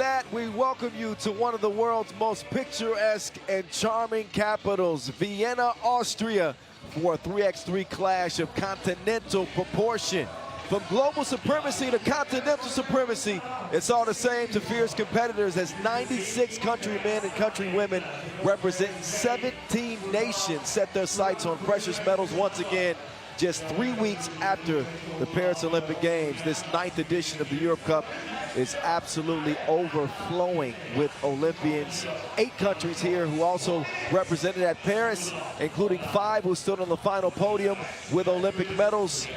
that, we welcome you to one of the world's most picturesque and charming capitals, Vienna, Austria, for a 3x3 clash of continental proportion. From global supremacy to continental supremacy, it's all the same to fierce competitors as 96 countrymen and countrywomen representing 17 nations set their sights on precious metals once again. Just 3 weeks after the Paris Olympic Games, this 9th edition of the Europe Cup is absolutely overflowing with Olympians. 8 countries here who also represented at Paris, including 5 who stood on the final podium with Olympic medals.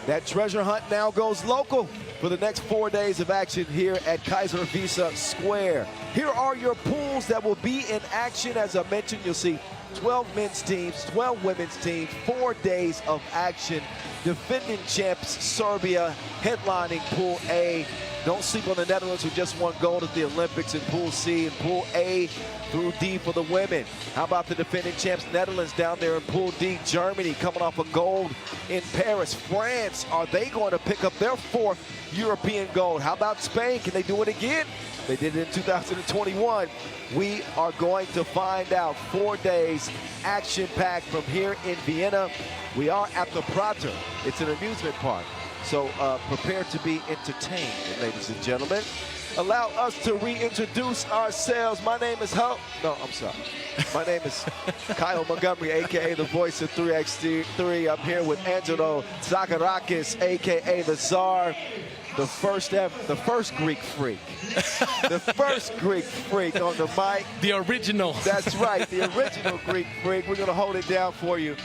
That treasure hunt now goes local for the next 4 days of action here at Kaiser Wiese Square. Here are your pools that will be in action. As I mentioned, you'll see 12 men's teams, 12 women's teams, 4 days of action. Defending champs Serbia headlining Pool A. Don't sleep on the Netherlands, who just won gold at the Olympics in Pool C, and Pool A through D for the women. How about the defending champs Netherlands down there in Pool D? Germany coming off a gold in Paris. France, are they going to pick up their 4th European gold? How about Spain? Can they do it again? They did it in 2021. We are going to find out. 4 days action-packed from here in Vienna. We are at the Prater. It's an amusement park. So prepare to be entertained, ladies and gentlemen. Allow us to reintroduce ourselves. My name is My name is Kyle Montgomery, a.k.a. the voice of 3x3. I'm here with Angelo Zagarakis, a.k.a. the Tsar, the first Greek freak. The first Greek freak on the mic. The original. That's right, the original Greek freak. We're going to hold it down for you,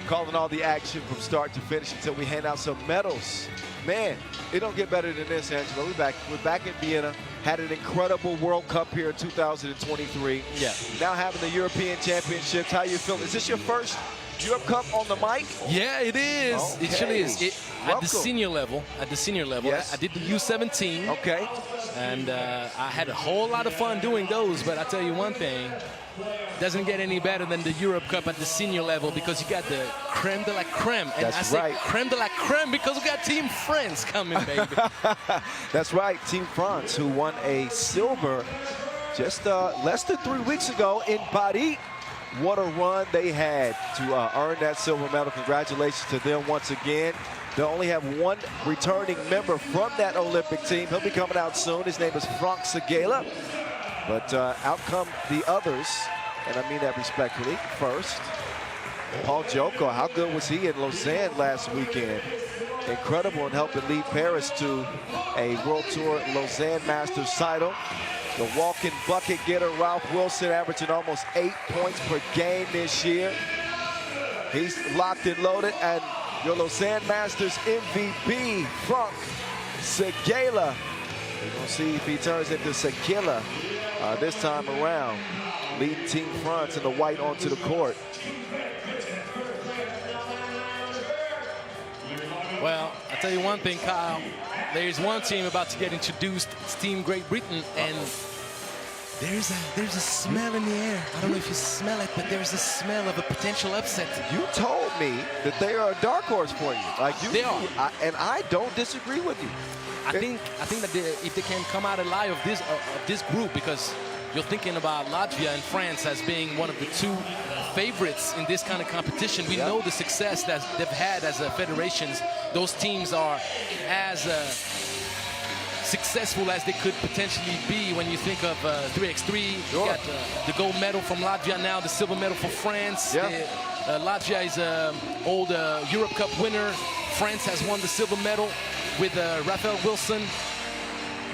calling all the action from start to finish until we hand out some medals. Man, it don't get better than this, Angelo. We're back in Vienna. Had an incredible World Cup here in 2023. Yeah. Now having the European Championships. How you feeling? Is this your first Europe Cup on the mic? Yeah, it is. Okay. It surely is. At the senior level, yes. I did the U17. Okay. And I had a whole lot of fun doing those, but I tell you one thing, doesn't get any better than the Europe Cup at the senior level, because you got the creme de la creme. And That's I say right. creme de la creme because we got Team France coming, baby. That's right, Team France, who won a silver just less than 3 weeks ago in Paris. What a run they had to earn that silver medal. Congratulations to them once again. They only have one returning member from that Olympic team. He'll be coming out soon. His name is Frank Segela. But out come the others, and I mean that respectfully. First, Paul Joko. How good was he in Lausanne last weekend? Incredible in helping lead Paris to a World Tour Lausanne Masters title. The walking bucket getter, Ralph Wilson, averaging almost 8 points per game this year. He's locked and loaded, and your Lausanne Masters MVP, Frank Segela. We're going to see if he turns into Segela this time around. Leading Team France in the white onto the court. Well, I'll tell you one thing, Kyle. There's one team about to get introduced. It's Team Great Britain, and there's a smell in the air. I don't know if you smell it, but there's a smell of a potential upset. You told me that they are a dark horse for you. They are. And I don't disagree with you. I think that if they can come out alive of this group, because you're thinking about Latvia and France as being one of the 2 favorites in this kind of competition. We know the success that they've had as federations. Those teams are as successful as they could potentially be when you think of 3x3. Sure. You got the gold medal from Latvia now, the silver medal for France. Yeah. Latvia is an old Europe Cup winner. France has won the silver medal with Raphael Wilson,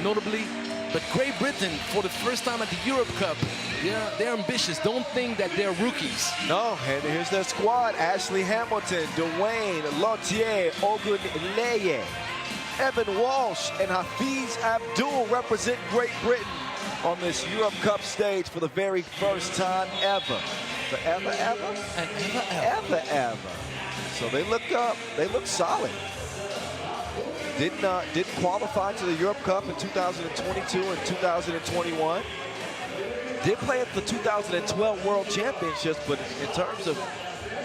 notably. But Great Britain, for the first time at the Europe Cup, they're ambitious. Don't think that they're rookies. No, and here's their squad. Ashley Hamilton, Dwayne Lautier, Ogunleye, Evan Walsh, and Hafiz Abdul represent Great Britain on this Europe Cup stage for the very first time ever. Ever. So they look solid. Didn't qualify to the Europe Cup in 2022 and 2021. Did play at the 2012 World Championships, but in terms of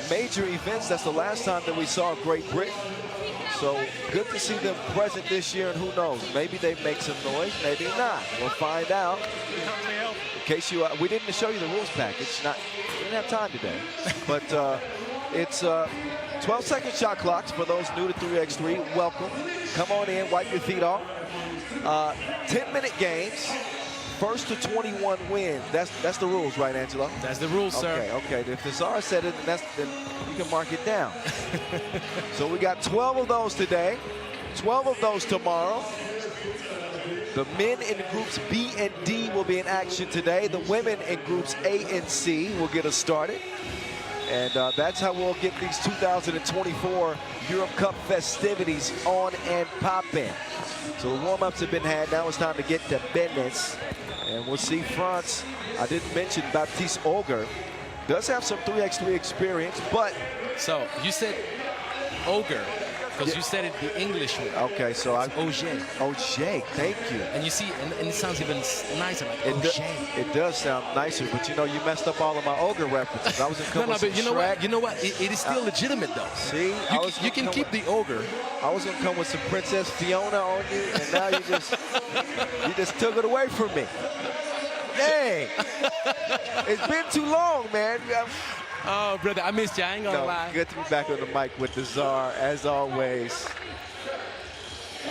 major events, that's the last time that we saw Great Britain. So good to see them present this year, and who knows, maybe they make some noise, maybe not. We'll find out. In case you, we didn't show you the rules package. We didn't have time today, but it's 12-second shot clocks for those new to 3x3. Welcome. Come on in, wipe your feet off. 10-minute games. First to 21 wins. That's the rules, right, Angelo? That's the rules, sir. Okay. If the czar said it, then you can mark it down. So we got 12 of those today, 12 of those tomorrow. The men in groups B and D will be in action today. The women in groups A and C will get us started. And that's how we'll get these 2024 Europe Cup festivities on and popping. So the warm-ups have been had. Now it's time to get to business. And we'll see France. I didn't mention Baptiste Auger. Does have some 3x3 experience, but... So, you said Auger, because you said it the English way. Okay, so Auger. Auger, thank you. And you see, and it sounds even nicer, like Auger. It does sound nicer, but you know, you messed up all of my Auger references. I was going to come with but you know Shrek. what? You know what? It is still legitimate, though. See? You can keep the Auger. I was going to come with some Princess Fiona on you, and now you just took it away from me. Dang. It's been too long, man. Oh, brother, I missed you. I ain't gonna lie. Good to be back on the mic with the czar, as always.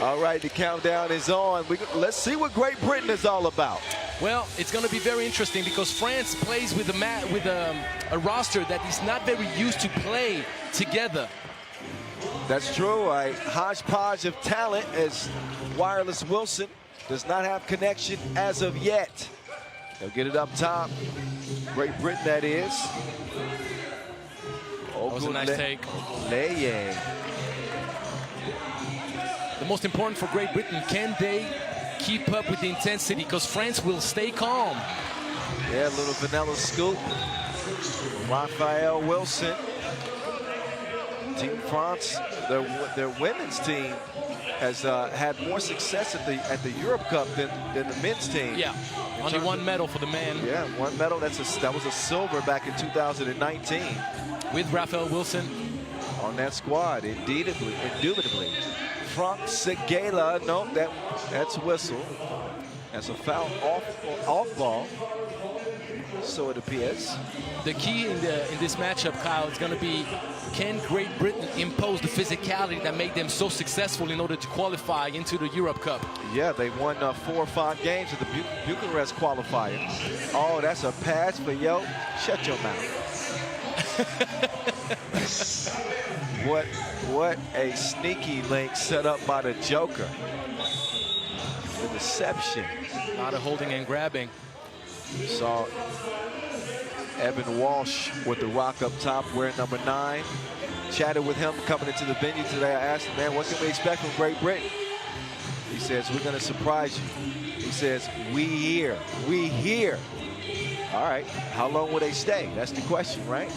All right, the countdown is on. Let's see what Great Britain is all about. Well, it's going to be very interesting because France plays with a roster that is not very used to play together. That's true. A hodgepodge of talent, as Wireless Wilson does not have connection as of yet. They'll get it up top. Great Britain, that is. That was a nice take. The most important for Great Britain, can they keep up with the intensity? Because France will stay calm. Yeah, a little vanilla scoop. Raphael Wilson. Team France, their women's team has had more success at the Europe Cup than the men's team. Yeah, only one medal for the men. Yeah, one medal. That was a silver back in 2019. With Raphael Wilson on that squad, indubitably. Frank Segala, no, that's a whistle. That's a foul off ball. So it appears. The key in this matchup, Kyle, is going to be, can Great Britain impose the physicality that made them so successful in order to qualify into the Europe Cup? Yeah, they won 4 or 5 games at the Bucharest qualifier. Oh, that's a pass for yo. Shut your mouth. What a sneaky link set up by the Joker. The deception. A lot of holding and grabbing. Saw Evan Walsh with the rock up wearing number 9. Chatted with him coming into the venue today. I asked him, man, what can we expect from Great Britain? He says, we're going to surprise you. He says, we here. All right, how long will they stay? That's the question, right?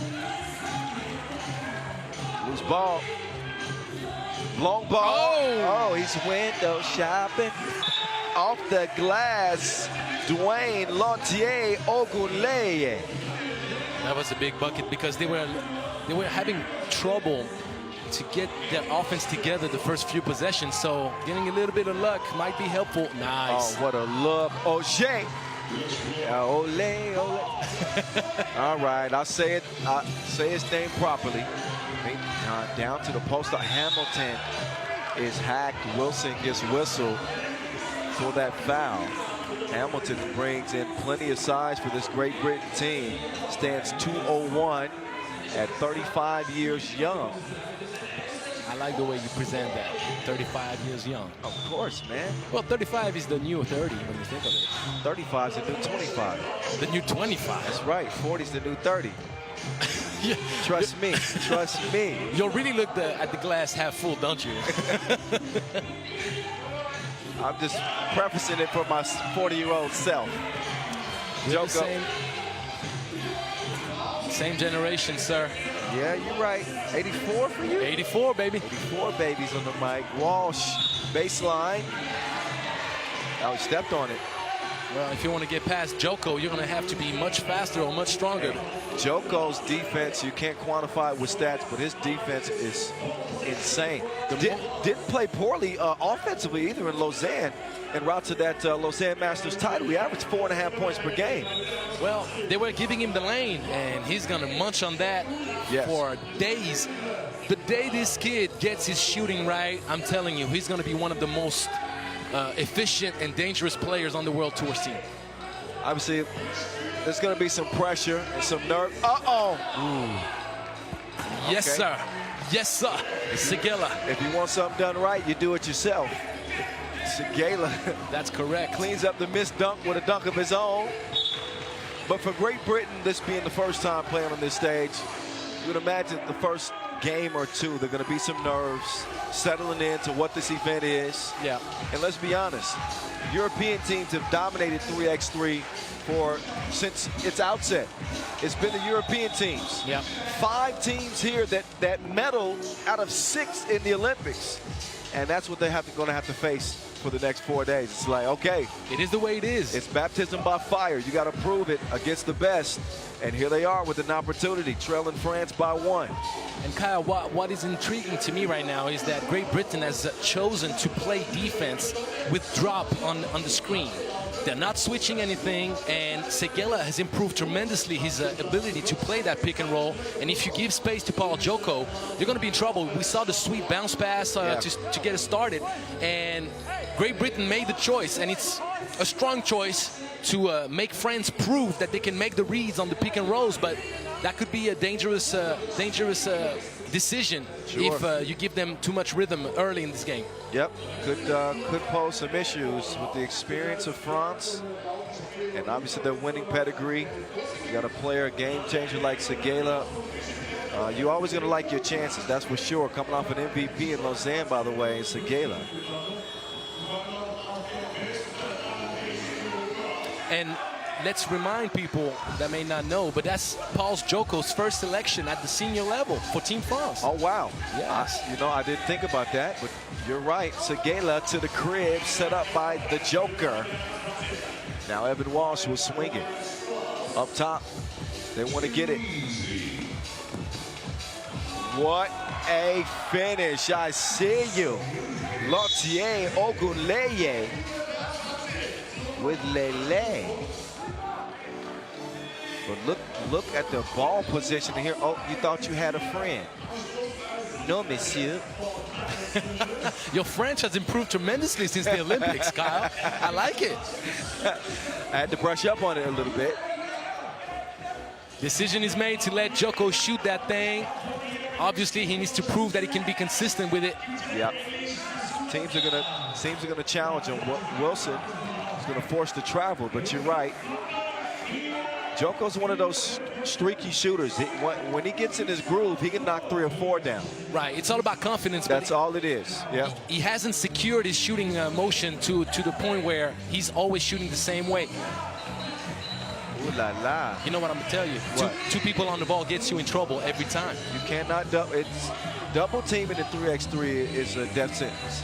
Loose ball. Long ball. Oh, he's window shopping. Off the glass, Dwayne Lautier Ogunleye. That was a big bucket because they were having trouble to get their offense together the first few possessions. So getting a little bit of luck might be helpful. Nice. Oh, what a look. O'Shea. Ole. All right, I'll say his name properly. Down to the post. Hamilton is hacked. Wilson gets whistled for that foul. Hamilton brings in plenty of size for this Great Britain team. Stands 201 at 35 years young. I like the way you present that. 35 years young. Of course, man. Well, 35 is the new 30 when you think of it. 35 is the new 25. The new 25. That's right. 40 is the new 30. Yeah. Trust me. You really look at the glass half full, don't you? I'm just prefacing it for my 40-year-old self. Same generation, sir. Yeah, you're right. 84 for you? 84, baby. 84 babies on the mic. Walsh, baseline. Oh, he stepped on it. Well, if you want to get past Joko, you're going to have to be much faster or much stronger. Joko's defense, you can't quantify it with stats, but his defense is insane. Didn't play poorly offensively either in Lausanne. En route to that Lausanne Masters title, we averaged 4.5 points per game. Well, they were giving him the lane, and he's going to munch on that for days. The day this kid gets his shooting right, I'm telling you, he's going to be one of the most efficient and dangerous players on the World Tour scene. Obviously, there's going to be some pressure and some nerve. Uh-oh. Yes, sir. Yes, sir. Segela. If you want something done right, you do it yourself. Segela. That's correct. Cleans up the missed dunk with a dunk of his own. But for Great Britain, this being the first time playing on this stage, you would imagine the first game or two, there are going to be some nerves settling into what this event is. Yeah. And let's be honest, European teams have dominated 3x3 since its outset. It's been the European teams. Yeah. 5 teams here that medal out of 6 in the Olympics. And that's what they're going to have to face for the next 4 days. It's like, okay. It is the way it is. It's baptism by fire. You got to prove it against the best. And here they are with an opportunity, trailing France by 1. And Kyle, what is intriguing to me right now is that Great Britain has chosen to play defense with drop on the screen. They're not switching anything, and Segela has improved tremendously his ability to play that pick and roll. And if you give space to Paul Joko, you're going to be in trouble. We saw the sweet bounce pass to get it started, and Great Britain made the choice, and it's a strong choice to make France prove that they can make the reads on the pick and rolls, but that could be a dangerous decision if you give them too much rhythm early in this game. Yep, could pose some issues with the experience of France, and obviously their winning pedigree. You got a player, a game changer like Segela. You're always going to like your chances, that's for sure. Coming off an MVP in Lausanne, by the way, Segela. And let's remind people that may not know, but that's Paul Joko's first selection at the senior level for Team France. Oh, wow. Yes. You know, I didn't think about that, but you're right. Segela to the crib, set up by the Joker. Now Evan Walsh will swing it. Up top, they want to get it. What a finish. I see you. Lotier Ogunleye with Lele. But look at the ball position here. Oh, you thought you had a friend. No, monsieur. Your French has improved tremendously since the Olympics, Kyle. I like it. I had to brush up on it a little bit. Decision is made to let Joko shoot that thing. Obviously, he needs to prove that he can be consistent with it. Yep. Teams are gonna challenge him. Wilson is gonna force the travel, but you're right. Joko's one of those streaky shooters. When he gets in his groove, he can knock 3 or 4 down. Right, it's all about confidence. That's all it is, yeah. He hasn't secured his shooting motion to the point where he's always shooting the same way. Ooh la la. You know what I'm gonna tell you? Two people on the ball gets you in trouble every time. You cannot double teaming in 3x3 is a death sentence.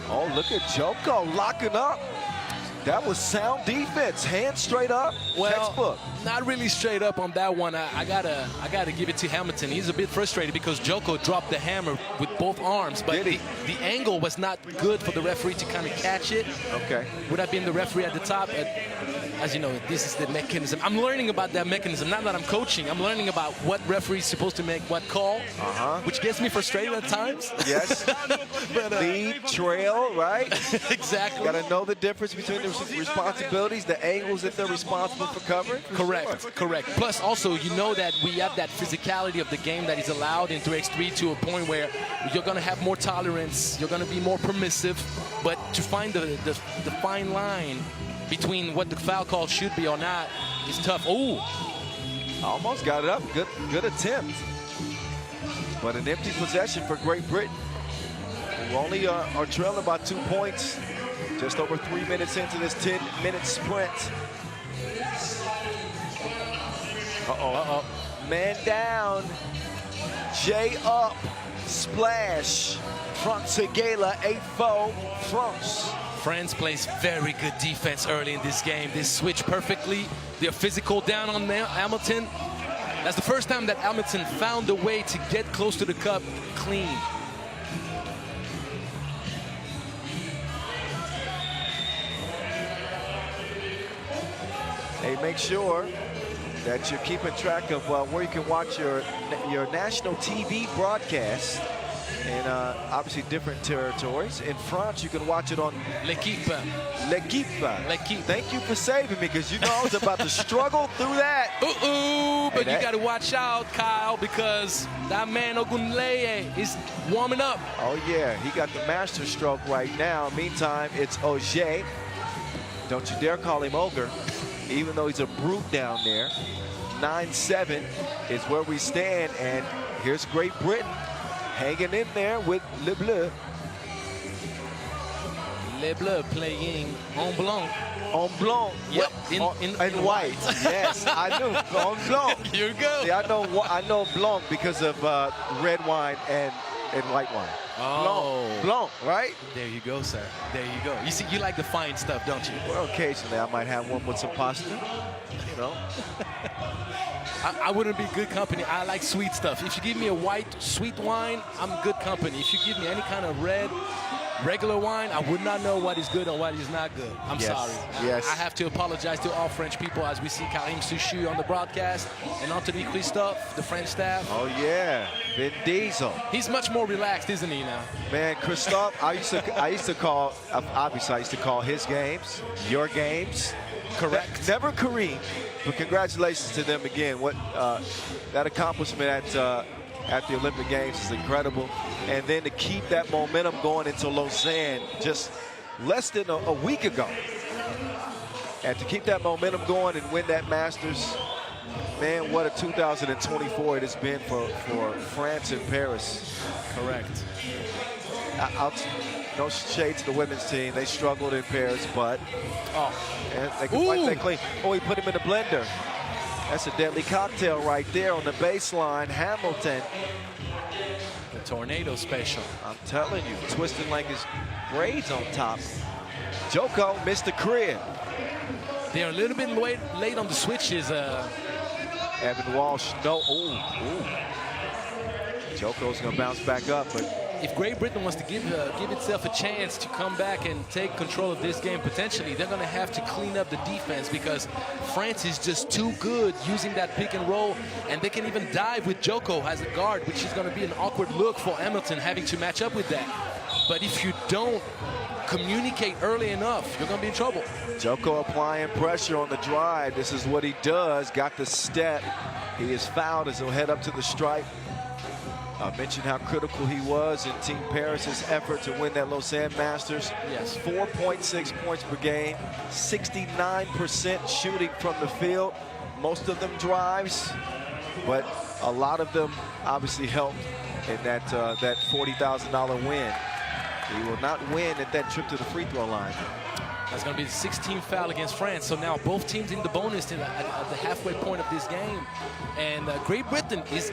Oh, look at Joko locking up. That was sound defense, hands straight up, textbook. Not really straight up on that one. I gotta give it to Hamilton. He's a bit frustrated because Joko dropped the hammer with both arms, but the angle was not good for the referee to kind of catch it. Okay. Would have been the referee at the top. As you know, this is the mechanism. I'm learning about that mechanism. Not that I'm coaching. I'm learning about what referee is supposed to make what call, which gets me frustrated at times. Yes. But, lead, trail, right? Exactly. Got to know the difference between the responsibilities, the angles that they're responsible for covering. Correct, correct. Plus, also, you know that we have that physicality of the game that is allowed in 3x3 to a point where you're going to have more tolerance, you're going to be more permissive, but to find the fine line between what the foul call should be or not is tough. Ooh. Almost got it up. Good attempt. But an empty possession for Great Britain, who only are trailing by 2 points. Just over 3 minutes into this 10-minute sprint. Uh-oh. Man down. J up. Splash. Front Segela 8-4. France. France plays very good defense early in this game. They switch perfectly. They're physical down on Hamilton. That's the first time that Hamilton found a way to get close to the cup clean. Hey, make sure that you're keeping track of where you can watch your national TV broadcast in obviously different territories. In France, you can watch it on L'équipe. L'équipe. L'équipe. Thank you for saving me, because you know I was about to struggle through that. But you got to watch out, Kyle, because that man Ogunleye is warming up. Oh, yeah, he got the master stroke right now. Meantime, it's Auger. Don't you dare call him Ogre, even though he's a brute down there. 9-7 is where we stand, and here's Great Britain hanging in there with Le Bleu. Le Bleu playing en blanc. En blanc. Yep, in white. Yes, I knew. En blanc. Here you go. See, I know blanc because of red wine and white wine. Oh. Blanc, right? There you go, sir. There you go. You see, you like the fine stuff, don't you? Well, occasionally I might have one with some pasta, you know. I wouldn't be good company. I like sweet stuff. If you give me a white, sweet wine, I'm good company. If you give me any kind of red, regular wine, I would not know what is good and what is not good. I'm sorry. Yes. I have to apologize to all French people as we see Karim Souchu on the broadcast and Anthony Christophe, the French staff. Oh, yeah. Vin Diesel. He's much more relaxed, isn't he, now? Man, Christophe, I used to call, obviously I used to call his games your games. Correct. Never Kareem, but congratulations to them again. What that accomplishment at the Olympic Games is incredible. And then to keep that momentum going into Lausanne just less than a week ago. And to keep that momentum going and win that Masters, man, what a 2024 it has been for France and Paris. Correct. No shade to the women's team. They struggled in Paris, but and they can fight that clean. Oh, he put him in the blender. That's a deadly cocktail right there on the baseline. Hamilton. The tornado special. I'm telling you, twisting like his braids on top. Joko missed the crib. They're a little bit late on the switches. Evan Walsh, no. Ooh. Joko's going to bounce back up, but if Great Britain wants to give itself a chance to come back and take control of this game potentially, they're going to have to clean up the defense, because France is just too good using that pick and roll, and they can even dive with Joko as a guard, which is going to be an awkward look for Hamilton having to match up with that. But if you don't communicate early enough, you're going to be in trouble. Joko applying pressure on the drive. This is what he does. Got the step. He is fouled as he'll head up to the stripe. I mentioned how critical he was in Team Paris's effort to win that Lausanne Masters. Yes. 4.6 points per game, 69% shooting from the field. Most of them drives, but a lot of them obviously helped in that $40,000 win. He will not win at that trip to the free throw line. That's going to be the 16th foul against France. So now both teams in the bonus at the halfway point of this game. And Great Britain is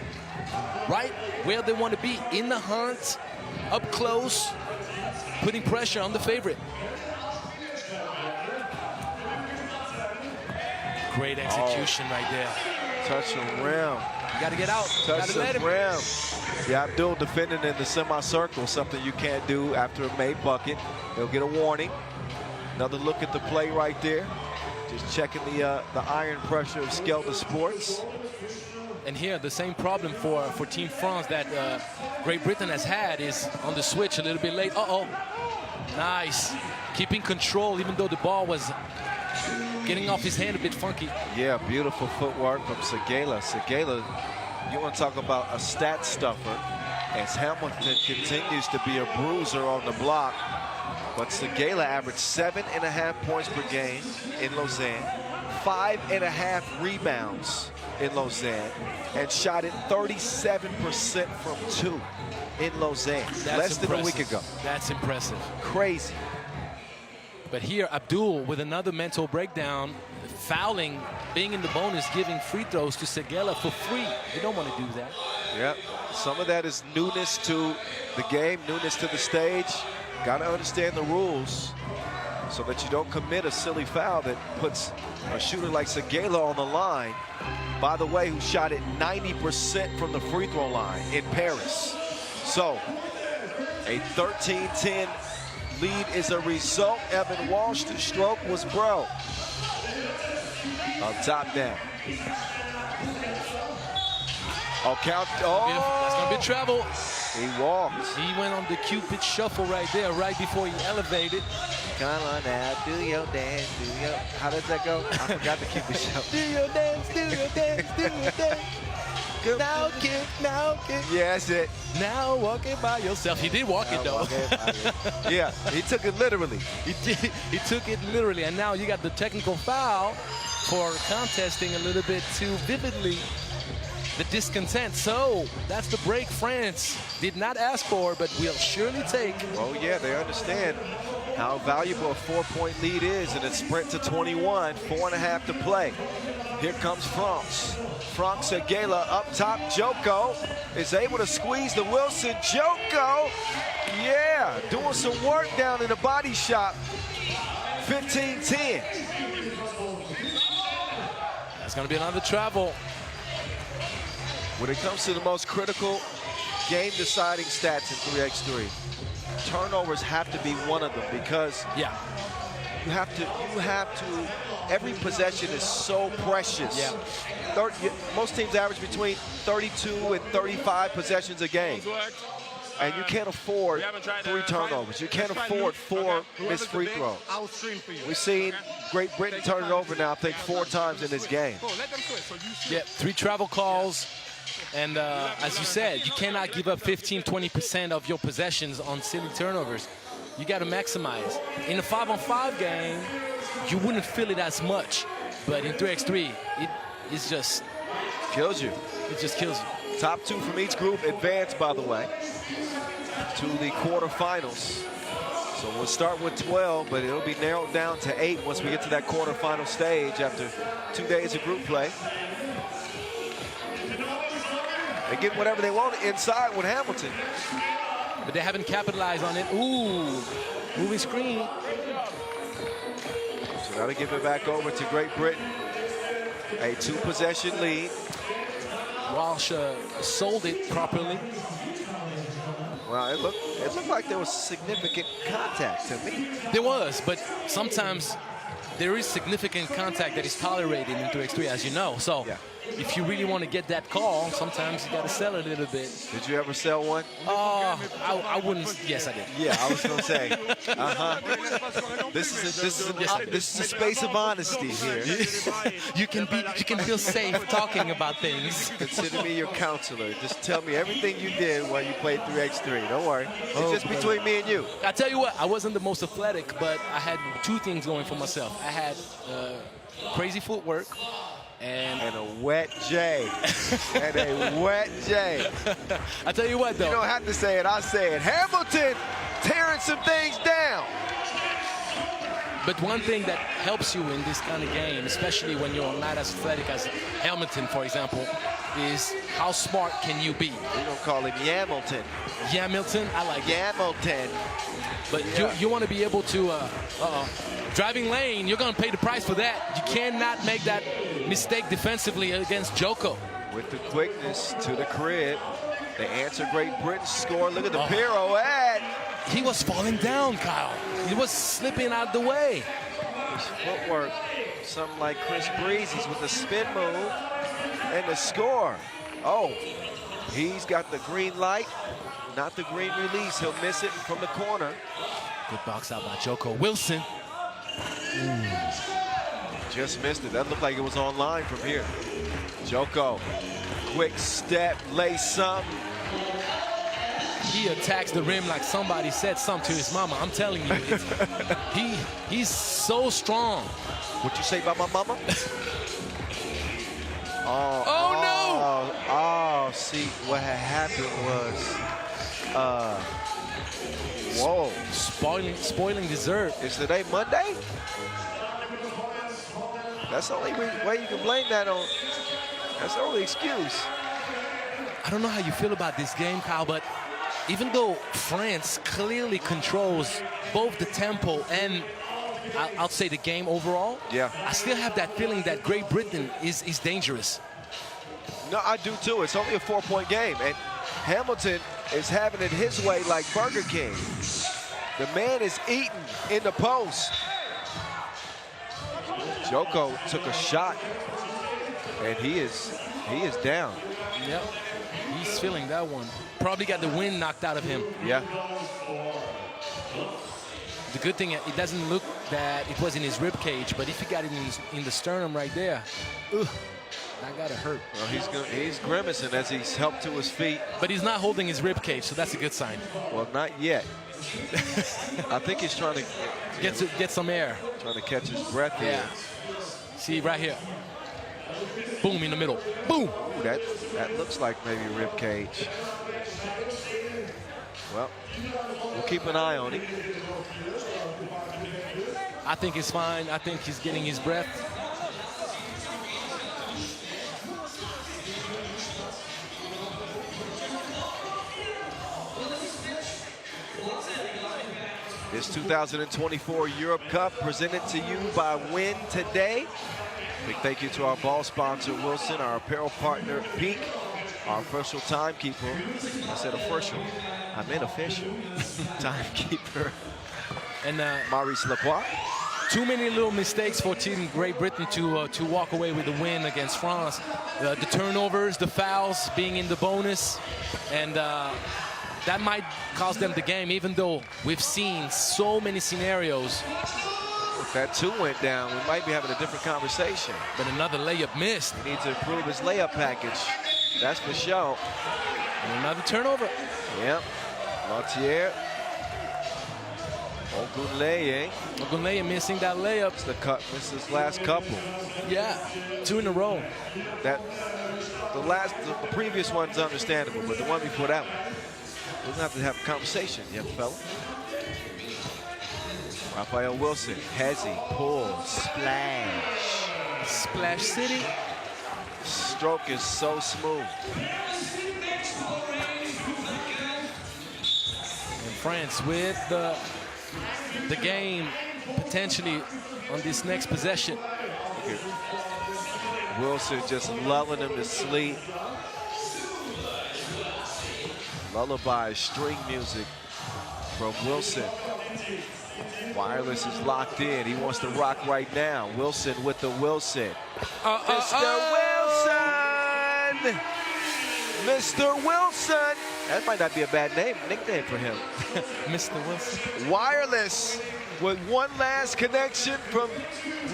right where they want to be, in the hunt, up close, putting pressure on the favorite. Great execution right there. Touch the rim. You got to get out. Touch the rim. Yeah, Abdul defending in the semicircle, something you can't do after a made bucket. He'll get a warning. Another look at the play right there. Just checking the iron pressure of Skelter Sports. And here, the same problem for Team France that Great Britain has had is on the switch a little bit late. Uh-oh. Nice. Keeping control, even though the ball was getting off his hand a bit funky. Yeah, beautiful footwork from Segela. Segela, you want to talk about a stat stuffer, as Hamilton continues to be a bruiser on the block. But Segela averaged 7.5 points per game in Lausanne, 5.5 rebounds in Lausanne, and shot it 37% from 2 in Lausanne. Less than a week ago. That's impressive. Crazy. But here, Abdul with another mental breakdown, fouling, being in the bonus, giving free throws to Segela for free. You don't want to do that. Yep. Some of that is newness to the game, newness to the stage. Got to understand the rules. so that you don't commit a silly foul that puts a shooter like Segela on the line, by the way, who shot it 90% from the free throw line in Paris. So a 13-10 lead is a result. Evan Walsh, the stroke was broke. Up top now. Oh, count. Oh, that's gonna be travel. He walked. He went on the Cupid shuffle right there, right before he elevated. Come on now, do your dance, do your. How does that go? I forgot the Cupid shuffle. Do your dance, do your dance, do your dance. Now kick, now kick. Yeah, that's it. Now walking by yourself. He did walk it though. Yeah, he took it literally. He did. He took it literally, and now you got the technical foul for contesting a little bit too vividly the discontent. So that's the break France did not ask for, but will surely take. Oh yeah, they understand how valuable a 4-point lead is in a sprint to 21, 4.5 to play. Here comes France. Franck Segela up top. Joko is able to squeeze the Wilson. Joko, yeah, doing some work down in the body shop. 15-10. That's going to be another travel. When it comes to the most critical game-deciding stats in 3x3, turnovers have to be one of them, because yeah, you have to. Every possession is so precious. Yeah. Most teams average between 32 and 35 possessions a game. And you can't afford 3 turnovers. You can't afford 4 missed free throws. We've seen Great Britain turn it over now, I think, 4 times in this game. Yeah, 3 travel calls. And as you said, you cannot give up 15-20% of your possessions on silly turnovers. You got to maximize. In a 5-on-5 game, you wouldn't feel it as much. But in 3x3, it's just kills you. It just kills you. Top 2 from each group advance, by the way, to the quarterfinals. So we'll start with 12, but it'll be narrowed down to 8 once we get to that quarterfinal stage after 2 days of group play. They get whatever they want inside with Hamilton. But they haven't capitalized on it. Ooh, moving screen. So that'll give it back over to Great Britain. A 2-possession lead. Walsh sold it properly. Well, it looked like there was significant contact to me. There was, but sometimes there is significant contact that is tolerated in 3x3, as you know. So yeah, if you really want to get that call, sometimes you got to sell a little bit. Did you ever sell one? I wouldn't. Yes, I did. Yeah, I was gonna say. This is a space of honesty here. You can feel safe talking about things. Consider me your counselor. Just tell me everything you did while you played 3x3. Don't worry. It's just between me and you. I tell you what, I wasn't the most athletic, but I had 2 things going for myself. I had crazy footwork. And a wet J. And a wet J. I tell you what, though. You don't have to say it. I say it. Hamilton tearing some things down. But one thing that helps you in this kind of game, especially when you're not as athletic as Hamilton, for example, is how smart can you be? We don't call him Yamilton. Yamilton? I like Yamilton. But yeah, you want to be able to, driving lane, you're going to pay the price for that. You cannot make that mistake defensively against Joko. With the quickness to the crib, they answer Great Britain's score. Look at the pirouette. He was falling down, Kyle. He was slipping out the way. His footwork, something like Chris Breezy's with the spin move and the score. Oh, he's got the green light, not the green release. He'll miss it from the corner. Good box out by Joko. Wilson. Just missed it. That looked like it was online from here. Joko, quick step, lay something. He attacks the rim like somebody said something to his mama. I'm telling you, he's so strong. What'd you say about my mama? Oh, see, what had happened was, whoa. Spoiling dessert. Is today Monday? That's the only way you can blame that on. That's the only excuse. I don't know how you feel about this game, Kyle, but even though France clearly controls both the tempo and I'll say the game overall. Yeah. I still have that feeling that Great Britain is dangerous. No, I do too. It's only a 4-point game, and Hamilton is having it his way like Burger King. The man is eating in the post. Joko took a shot, and he is down. Yep, he's feeling that one. Probably got the wind knocked out of him. Yeah. The good thing, it doesn't look that it was in his rib cage, but if he got it in the sternum right there, ugh, that gotta hurt. Well, he's grimacing as he's helped to his feet. But he's not holding his rib cage, so that's a good sign. Well, not yet. I think he's trying to get some air. Trying to catch his breath here. Yeah. See right here. Boom in the middle. Boom. Ooh, that looks like maybe a rib cage. Well, we'll keep an eye on him. I think he's fine. I think he's getting his breath. This 2024 Europe Cup presented to you by Win Today. Big thank you to our ball sponsor, Wilson, our apparel partner, Peak, our official timekeeper. I said official. I meant official. Timekeeper. And Maurice Lacroix. Too many little mistakes for Team Great Britain to walk away with the win against France. The turnovers, the fouls being in the bonus, and that might cost them the game, even though we've seen so many scenarios. If that 2 went down, we might be having a different conversation. But another layup missed. He needs to improve his layup package. That's for sure. And another turnover. Yep. Lautier. Ogunleye. Ogunleye missing that layup. It's the cut. This is his last couple. Yeah, 2 in a row. The previous one's understandable, but the one before that one, we're gonna have to have a conversation, young fella. Raphael Wilson, hezzy, pull, splash. Splash City. Stroke is so smooth. And France with the game potentially on this next possession. Wilson just lulling him to sleep. Lullaby string music from Wilson. Wireless is locked in. He wants to rock right now. Wilson with the Wilson. Mr. Wilson! Mr. Wilson! That might not be a bad nickname for him. Mr. Wilson. Wireless with one last connection from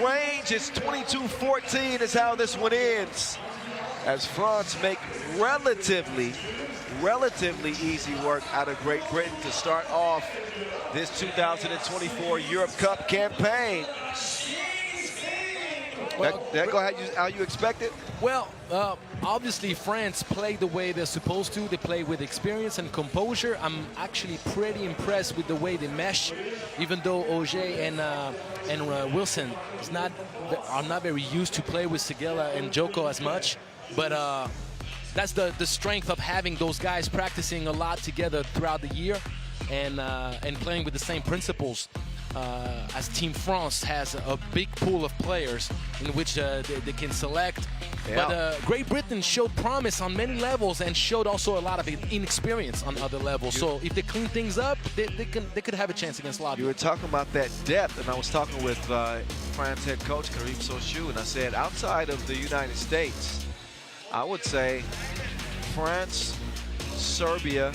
range. It's 22-14 is how this one ends. As France make relatively easy work out of Great Britain to start off this 2024 Europe Cup campaign. Well, that go how you expected? Well, obviously France played the way they're supposed to. They play with experience and composure. I'm actually pretty impressed with the way they mesh, even though Auger and Wilson are not very used to play with Seguela and Joko as much. But that's the strength of having those guys practicing a lot together throughout the year and playing with the same principles. As Team France has a big pool of players in which they can select. Yeah. But Great Britain showed promise on many levels and showed also a lot of inexperience on other levels. So if they clean things up, they could have a chance against Latvia. You were talking about that depth, and I was talking with France head coach Karim Sochou, and I said outside of the United States, I would say France, Serbia,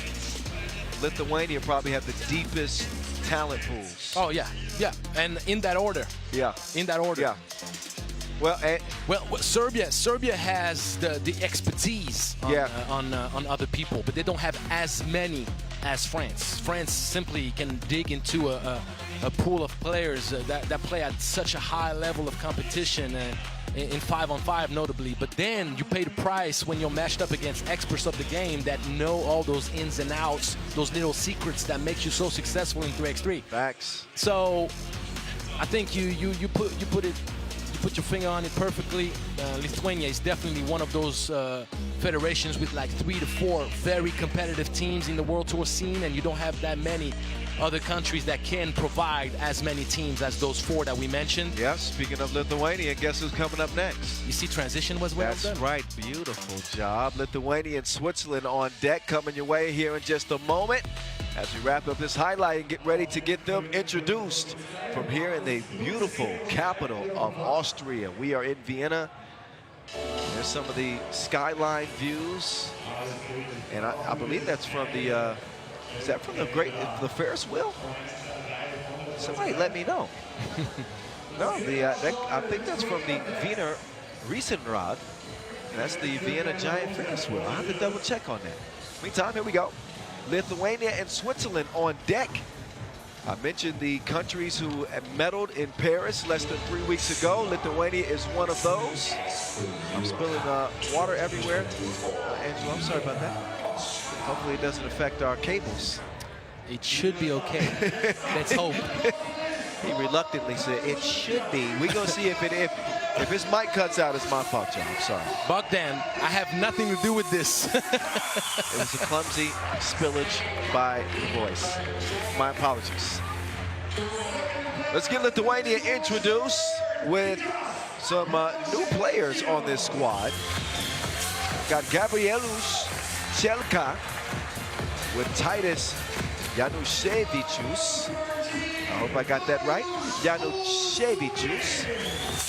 Lithuania probably have the deepest talent pools. Oh yeah, and in that order. Yeah, in that order. Yeah. Well, Serbia has the expertise on other people, but they don't have as many as France. France simply can dig into a pool of players that play at such a high level of competition. In 5-on-5 notably, but then you pay the price when you're matched up against experts of the game that know all those ins and outs, those little secrets that make you so successful in 3x3. Facts. So I think you put you put your finger on it perfectly. Lithuania is definitely one of those federations with like 3 to 4 very competitive teams in the World Tour scene, and you don't have that many other countries that can provide as many teams as those 4 that we mentioned. Yeah, speaking of Lithuania, guess who's coming up next? You see, transition was well done. That's right, beautiful job. Lithuania and Switzerland on deck, coming your way here in just a moment as we wrap up this highlight and get ready to get them introduced from here in the beautiful capital of Austria. We are in Vienna. There's some of the skyline views, and I believe that's from the is that from the Ferris wheel? Somebody let me know. No, I think that's from the Wiener Riesenrad. That's the Vienna Giant Ferris wheel. I have to double check on that. Meantime, here we go. Lithuania and Switzerland on deck. I mentioned the countries who medaled in Paris less than 3 weeks ago. Lithuania is one of those. I'm spilling water everywhere. Angela, I'm sorry about that. Hopefully it doesn't affect our cables. It should be okay. Let's hope. He reluctantly said it should be. We're gonna see if his mic cuts out, it's my fault, John. I'm sorry. Bogdan, I have nothing to do with this. It was a clumsy spillage by the voice. My apologies. Let's get Lithuania introduced with some new players on this squad. Got Gabrielius Chelka with Titus Januszewicz. I hope I got that right. Januszewicz.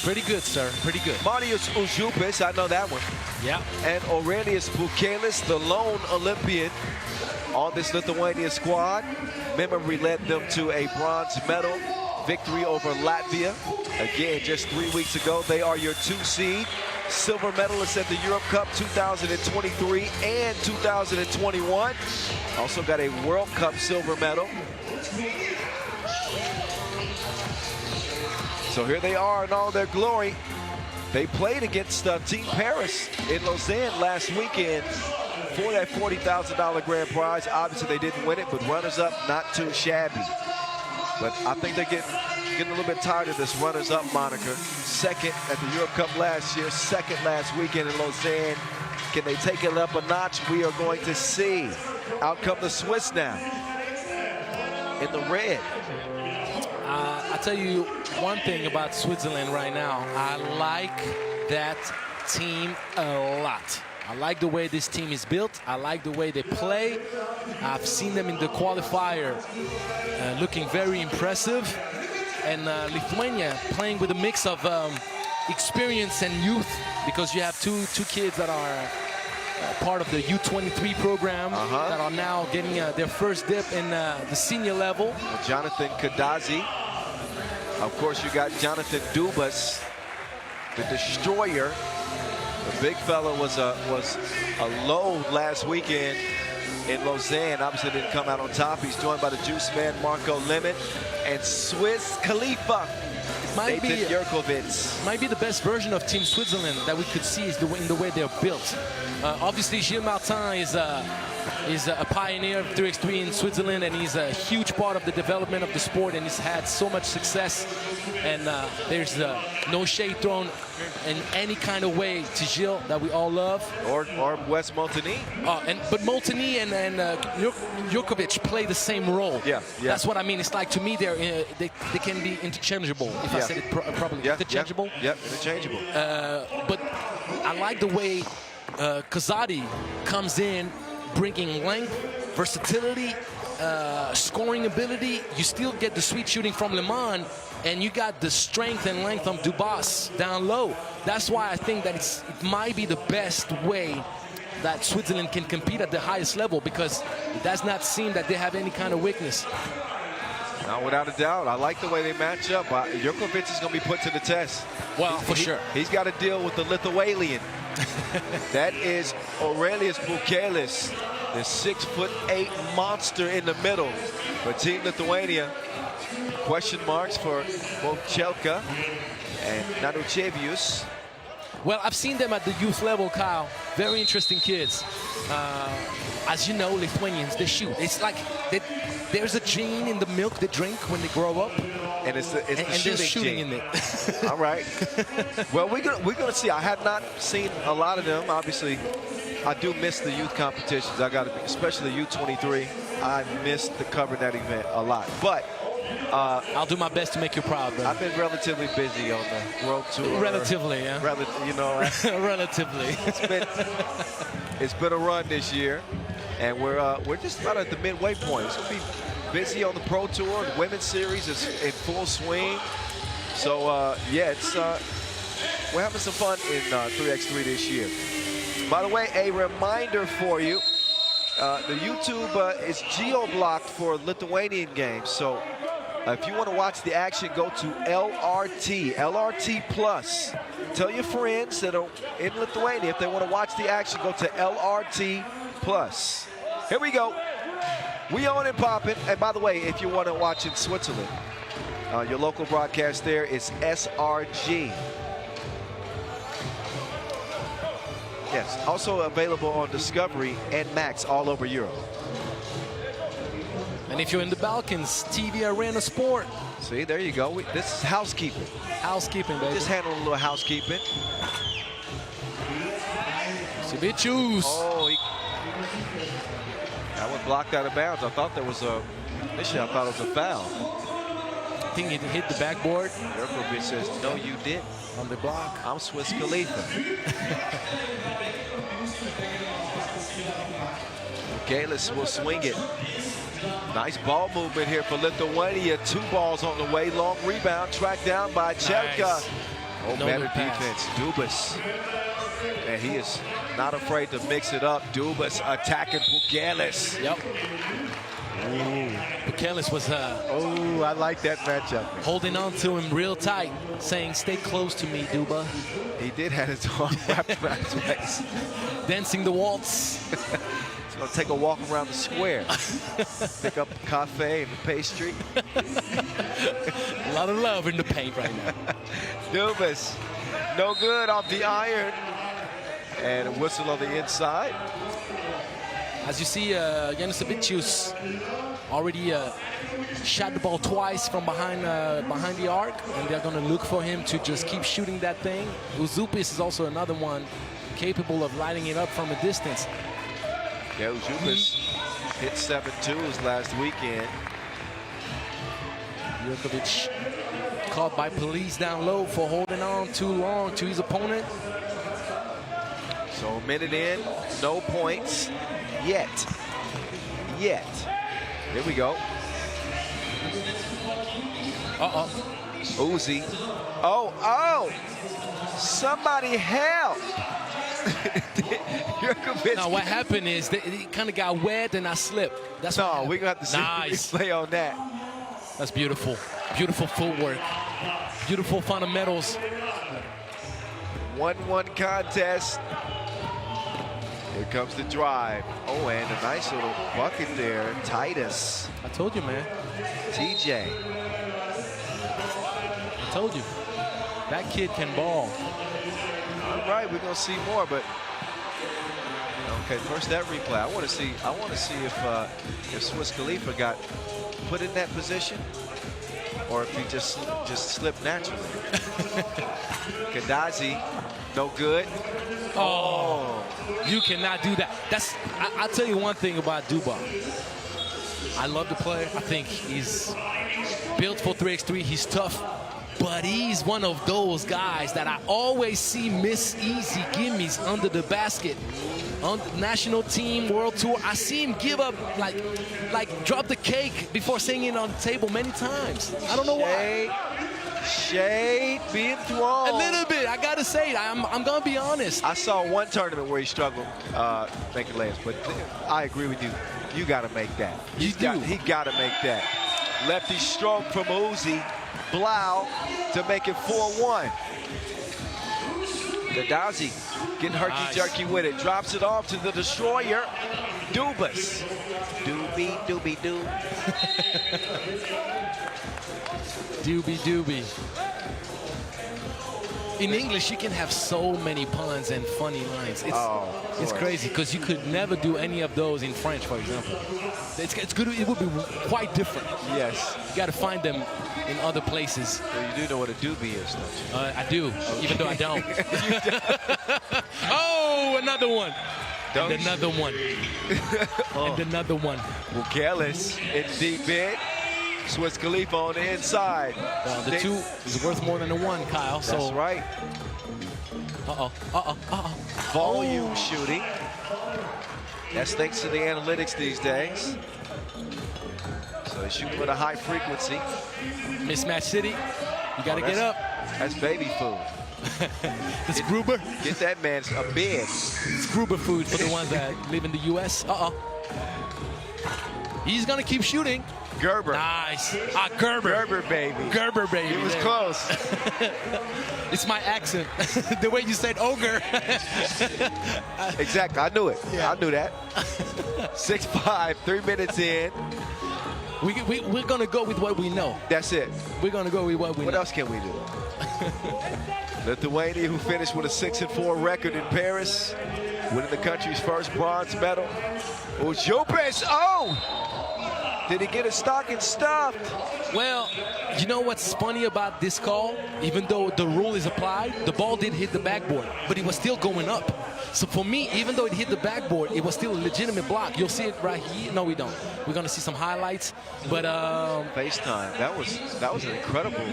Pretty good, sir. Pretty good. Marius Užupis, I know that one. Yeah. And Aurelius Bukelis, the lone Olympian on this Lithuania squad. Memory led them to a bronze medal victory over Latvia. Again, just 3 weeks ago, they are your 2 seed. Silver medalists at the Europe Cup 2023 and 2021. Also got a World Cup silver medal. So here they are in all their glory. They played against Team Paris in Lausanne last weekend for that $40,000 grand prize. Obviously, they didn't win it, but runners-up, not too shabby. But I think they're getting a little bit tired of this runners-up moniker. Second at the Europe Cup last year, second last weekend in Lausanne. Can they take it up a notch? We are going to see. Out come the Swiss now in the red. I'll tell you one thing about Switzerland right now. I like that team a lot. I like the way this team is built. I like the way they play. I've seen them in the qualifier looking very impressive. And Lithuania playing with a mix of experience and youth, because you have two kids that are part of the U23 program that are now getting their first dip in the senior level. Jonathan Kadazi. Of course, you got Jonathan Dubas, the destroyer. The big fella was a load last weekend in Lausanne. Obviously didn't come out on top. He's joined by the juice man Marco Lemon and Swiss Khalifa. Might be the best version of Team Switzerland that we could see is in the way they're built. Obviously, Gilles Martin is a pioneer of 3x3 in Switzerland, and he's a huge part of the development of the sport, and he's had so much success. And there's no shade thrown in any kind of way to Gilles that we all love. Or Wes Molteni. But Molteni and Jurkovic play the same role. Yeah. That's what I mean. It's like, to me, they can be interchangeable, if I said it properly. Interchangeable? Yeah, interchangeable. But I like the way Kazadi comes in, bringing length, versatility, scoring ability. You still get the sweet shooting from Le Mans, and you got the strength and length of Dubas down low. That's why I think that it might be the best way that Switzerland can compete at the highest level, because it does not seem that they have any kind of weakness. Now, without a doubt, I like the way they match up. Jurkovic is going to be put to the test. Well, for sure. He's got to deal with the Lithuanian. That is Aurelius Bukelis, the 6'8" monster in the middle. For Team Lithuania, question marks for both Chelka and Januszewicz. Well, I've seen them at the youth level, Kyle. Very interesting kids. As you know, Lithuanians, they shoot. It's like there's a gene in the milk they drink when they grow up. And it's the shooting gene. in it. All right. Well, we're gonna see. I have not seen a lot of them. Obviously, I do miss the youth competitions. I got to, especially the U23. I missed covering that event a lot. But I'll do my best to make you proud, bro. I've been relatively busy on the world tour. Relatively, yeah. You know. Relatively. It's been a run this year, and we're just about at the midway point. It's gonna be busy on the Pro Tour. The Women's Series is in full swing. So yeah, we're having some fun in 3x3 this year. By the way, a reminder for you: the YouTube is geo-blocked for Lithuanian games. So if you want to watch the action, go to LRT Plus. Tell your friends that are in Lithuania, if they want to watch the action, go to LRT Plus. Here we go. We own and poppin'. And by the way, if you want to watch in Switzerland, your local broadcast there is SRG. Yes, also available on Discovery and Max all over Europe. And if you're in the Balkans, TV Arena Sport. See, there you go. This is housekeeping. Housekeeping, baby. Just handling a little housekeeping. Sibicius. Oh, that one blocked out of bounds. I thought there was initially I thought it was a foul. I think it hit the backboard. Jurkovic says, no, you didn't. On the block. I'm Swiss Khalifa. Galis will swing it. Nice ball movement here for Lithuania. 2 balls on the way. Long rebound tracked down by Chelka. Nice. Oh, better defense. Dubas. And he is not afraid to mix it up. Dubas attacking Bukelis. Yep. Bukelis was oh, I like that matchup. holding on to him real tight, saying, stay close to me, Duba. He did have his arm wrapped around his waist. Dancing the waltz. He's going to take a walk around the square. Pick up the cafe and the pastry. A lot of love in the paint right now. Dubas, no good off the iron. And a whistle on the inside. As you see, Janusevicius already shot the ball twice from behind the arc, and they're going to look for him to just keep shooting that thing. Uzupis is also another one capable of lighting it up from a distance. Yeah, Uzupis hit 7-2s last weekend. Jurkovic caught by police down low for holding on too long to his opponent. So a minute in, no points yet. Here we go. Uzi. Oh! Somebody help! Now what happened is that it kind of got wet and I slipped. That's no, we're gonna have to see nice. replay on that. That's beautiful. Beautiful footwork. Beautiful fundamentals. 1-1 contest. Here comes the drive. Oh, and a nice little bucket there. Titus. I told you, man. TJ. I told you. That kid can ball. All right, we're gonna see more, but okay. First that replay. I want to see if Swiss Khalifa got put in that position, or if he just slipped naturally. Kadazi, no good. Oh, you cannot do that. I'll tell you one thing about Duba. I love the player. I think he's built for 3x3. He's tough. But he's one of those guys that I always see miss easy gimmies under the basket. On the national team, world tour, I see him give up, like drop the cake before singing on the table many times. I don't know why. Shade being thrown. A little bit, I gotta say, I'm gonna be honest. I saw one tournament where he struggled making layups, but I agree with you. You gotta make that. He gotta make that. Lefty stroke from Uzi. Blau to make it 4-1. Kadazi getting herky-jerky with it. Drops it off to the destroyer. Dubas. Doobie-doo. Doobie. In English, you can have so many puns and funny lines. It's crazy because you could never do any of those in French, for example. It's good. It would be quite different. Yes. You got to find them in other places. Well, you do know what a doobie is, don't you? I do, even though I don't. Oh, another one. And another one. And another one. Bukelis in deep end. Swiss Khalifa on the inside. The two is worth more than the one, Kyle. That's right. Volume shooting. That's thanks to the analytics these days. So they shoot with a high frequency. Mismatch City. You got to get up. That's baby food. This Gruber. Get that man a bed. It's Gruber food for the ones that live in the U.S. He's going to keep shooting. Gerber. Nice. Gerber. Gerber, baby. Gerber, baby. It was close. It's my accent. The way you said ogre. Exactly. I knew it. Yeah. I knew that. 6-5, 3 minutes in. We're going to go with what we know. That's it. We're going to go with what we know. What else can we do? Lithuania, who finished with a 6-4 record in Paris, winning the country's first bronze medal. Ujupis, did he get his stocking stuffed? Well, you know what's funny about this call? Even though the rule is applied, the ball did hit the backboard, but it was still going up. So for me, even though it hit the backboard, it was still a legitimate block. You'll see it right here. No, we don't. We're going to see some highlights. But FaceTime. That was an incredible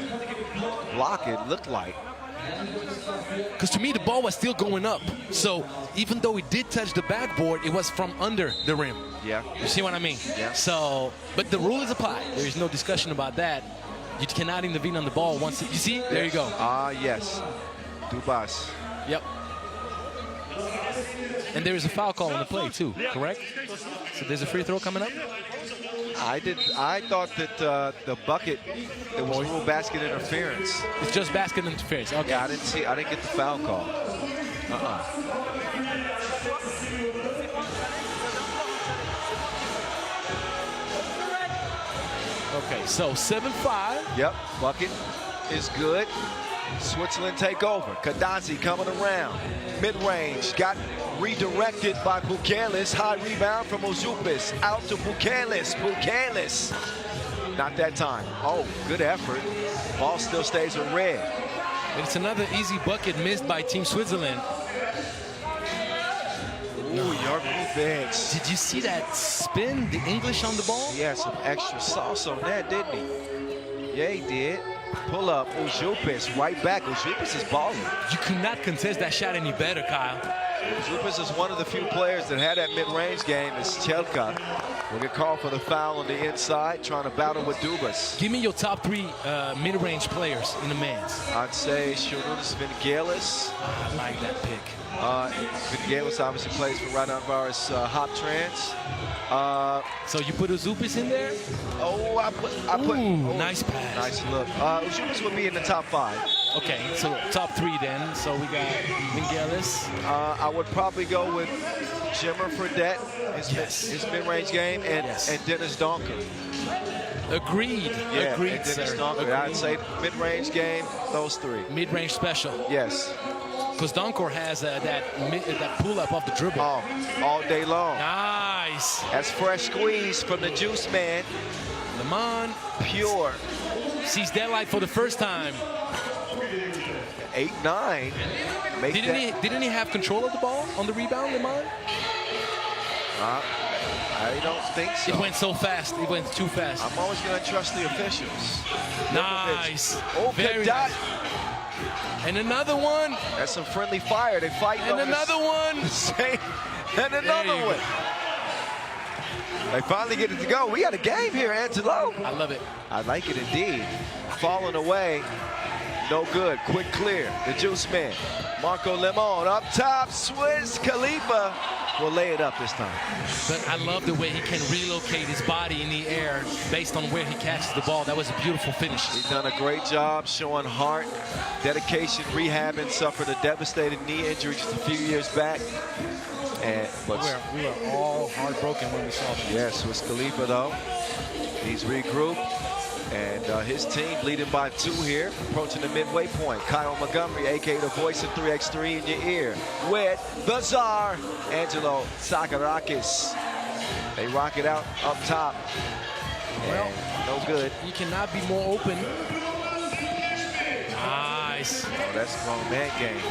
block, it looked like. Because to me, the ball was still going up. So even though it did touch the backboard, it was from under the rim. Yeah. You see what I mean? Yeah. So, but the rule is applied. There is no discussion about that. You cannot intervene on the ball once. You see? There you go. Yes. Dubas. Yep. And there is a foul call on the play too, correct? So there's a free throw coming up? I thought that the bucket, it was rule basket interference. It's just basket interference. Okay. Yeah, I didn't get the foul call. Okay, so 7-5. Yep, bucket is good. Switzerland take over. Kadazi coming around. Mid-range, got redirected by Bukelis. High rebound from Ozupis. Out to Bukelis. Bukelis. Not that time. Good effort. Ball still stays in red. And it's another easy bucket missed by Team Switzerland. Ooh, your bench. Did you see that spin, the English on the ball? He had some extra sauce on that, didn't he? Yeah, he did. Pull up, Ujupis right back. Ujupis is balling. You could not contest that shot any better, Kyle. Ujupis is one of the few players that had that mid-range game. Is Chelka. We'll get called for the foul on the inside, trying to battle with Dubas. Give me your top 3 mid-range players in the men's. I'd say Sharunas Vingelis. I like that pick. Vingelis obviously plays for Radonvaris Hop Trans. So you put Ozupis in there? I put. Nice pass. Nice look. Ozupis would be in the top 5. Okay, so top 3 then. So we got Vingelis. I would probably go with Jimmer Fredette, his mid-range game, and Dennis Donker. Agreed. Yeah, Agreed, and Dennis sir. Donker. Agreed. I'd say mid-range game, those 3. Mid-range special. Yes. Because Donkor has that pull-up off the dribble. All day long. Nice. That's fresh squeeze from the juice man. Lemon. Pure. Sees daylight for the first time. 8-9. Didn't he have control of the ball on the rebound, Lemon? I don't think so. It went so fast. It went too fast. I'm always going to trust the officials. Nice. Very nice. And another one. That's some friendly fire. They fight. And another one. And another one. They finally get it to go. We got a game here, Angelo. I love it. I like it indeed. Falling away. No good. Quick clear. The juice man. Marco Lemon up top. Swiss Khalifa will lay it up this time. But I love the way he can relocate his body in the air based on where he catches the ball. That was a beautiful finish. He's done a great job showing heart, dedication, rehabbing, suffered a devastating knee injury just a few years back. We were all heartbroken when we saw that. Yes, Swiss Khalifa though. He's regrouped. And his team leading by 2 here, approaching the midway point. Kyle Montgomery, a.k.a. the voice of 3x3 in your ear, with the czar, Angelo Sakarakis. They rock it out up top. Well, no good. You cannot be more open. Nice. Oh, that's strong man game.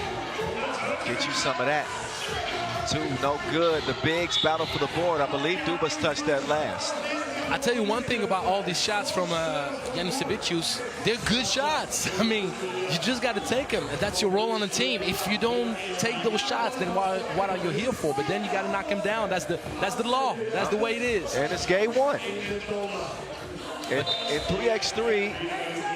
Get you some of that. 2, no good. The bigs battle for the board. I believe Dubas touched that last. I tell you one thing about all these shots from Januševičius, they're good shots. I mean, you just got to take them, and that's your role on the team. If you don't take those shots, then what are you here for? But then you got to knock him down. That's the law. That's the way it is. And it's game 1. In 3x3,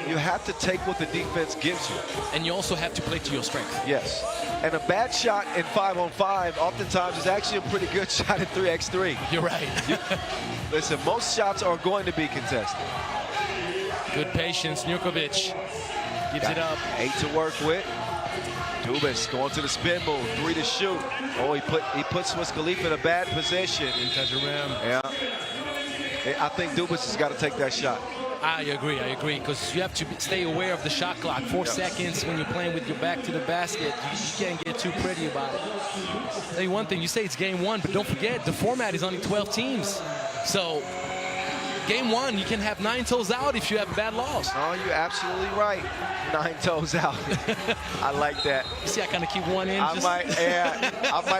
you have to take what the defense gives you. And you also have to play to your strength. Yes. And a bad shot in 5-on-5 oftentimes is actually a pretty good shot in 3x3. You're right. Listen, most shots are going to be contested. Good patience. Nurkovic gives it up. 8 to work with. Dubas going to the spin move. 3 to shoot. Oh, he put Swiss Khalifa in a bad position. Didn't touch the rim. Yeah. I think Dubas has got to take that shot. I agree, because you have to stay aware of the shot clock. 4 seconds when you're playing with your back to the basket. You can't get too pretty about it. I'll tell you one thing, you say it's game 1, but don't forget, the format is only 12 teams. So, game 1, you can have 9 toes out if you have a bad loss. Oh, you're absolutely right. 9 toes out. I like that. You see, I kind of keep one in. I might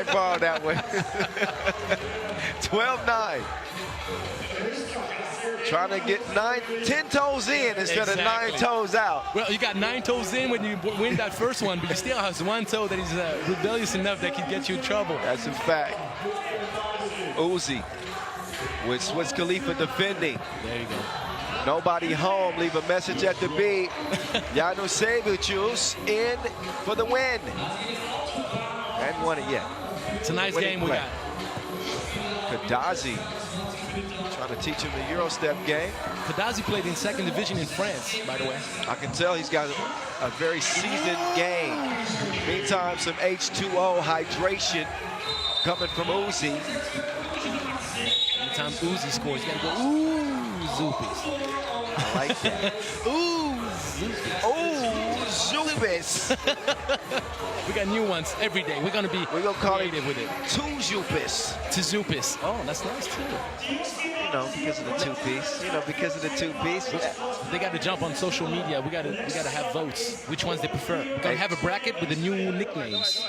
borrow that one. 12-9. Trying to get 10 toes in instead of 9 toes out. Well, you got 9 toes in when you win that first one, but you still have 1 toe that is rebellious enough that can get you in trouble. That's a fact. Uzi with Swiss Khalifa defending. There you go. Nobody home. Leave a message at the beat. Januševičius in for the win. Hadn't won it yet. It's a nice game we got. Kadazi trying to teach him the Eurostep game. Kadazi played in 2nd division in France, by the way. I can tell he's got a very seasoned game. Meantime, some H2O hydration coming from Uzi. Anytime Uzi scores, you gotta go, ooh, Zupis. I like that. Ooh, Zupis. Ooh, Zupis. We got new ones every day. We're gonna call creative with it. Two Zupis. To Zupis. Oh, that's nice too. You know, because of the 2-piece. You know, because of the 2-piece. They got to jump on social media. We got to have votes. Which ones they prefer. We're gonna have a bracket with the new nicknames.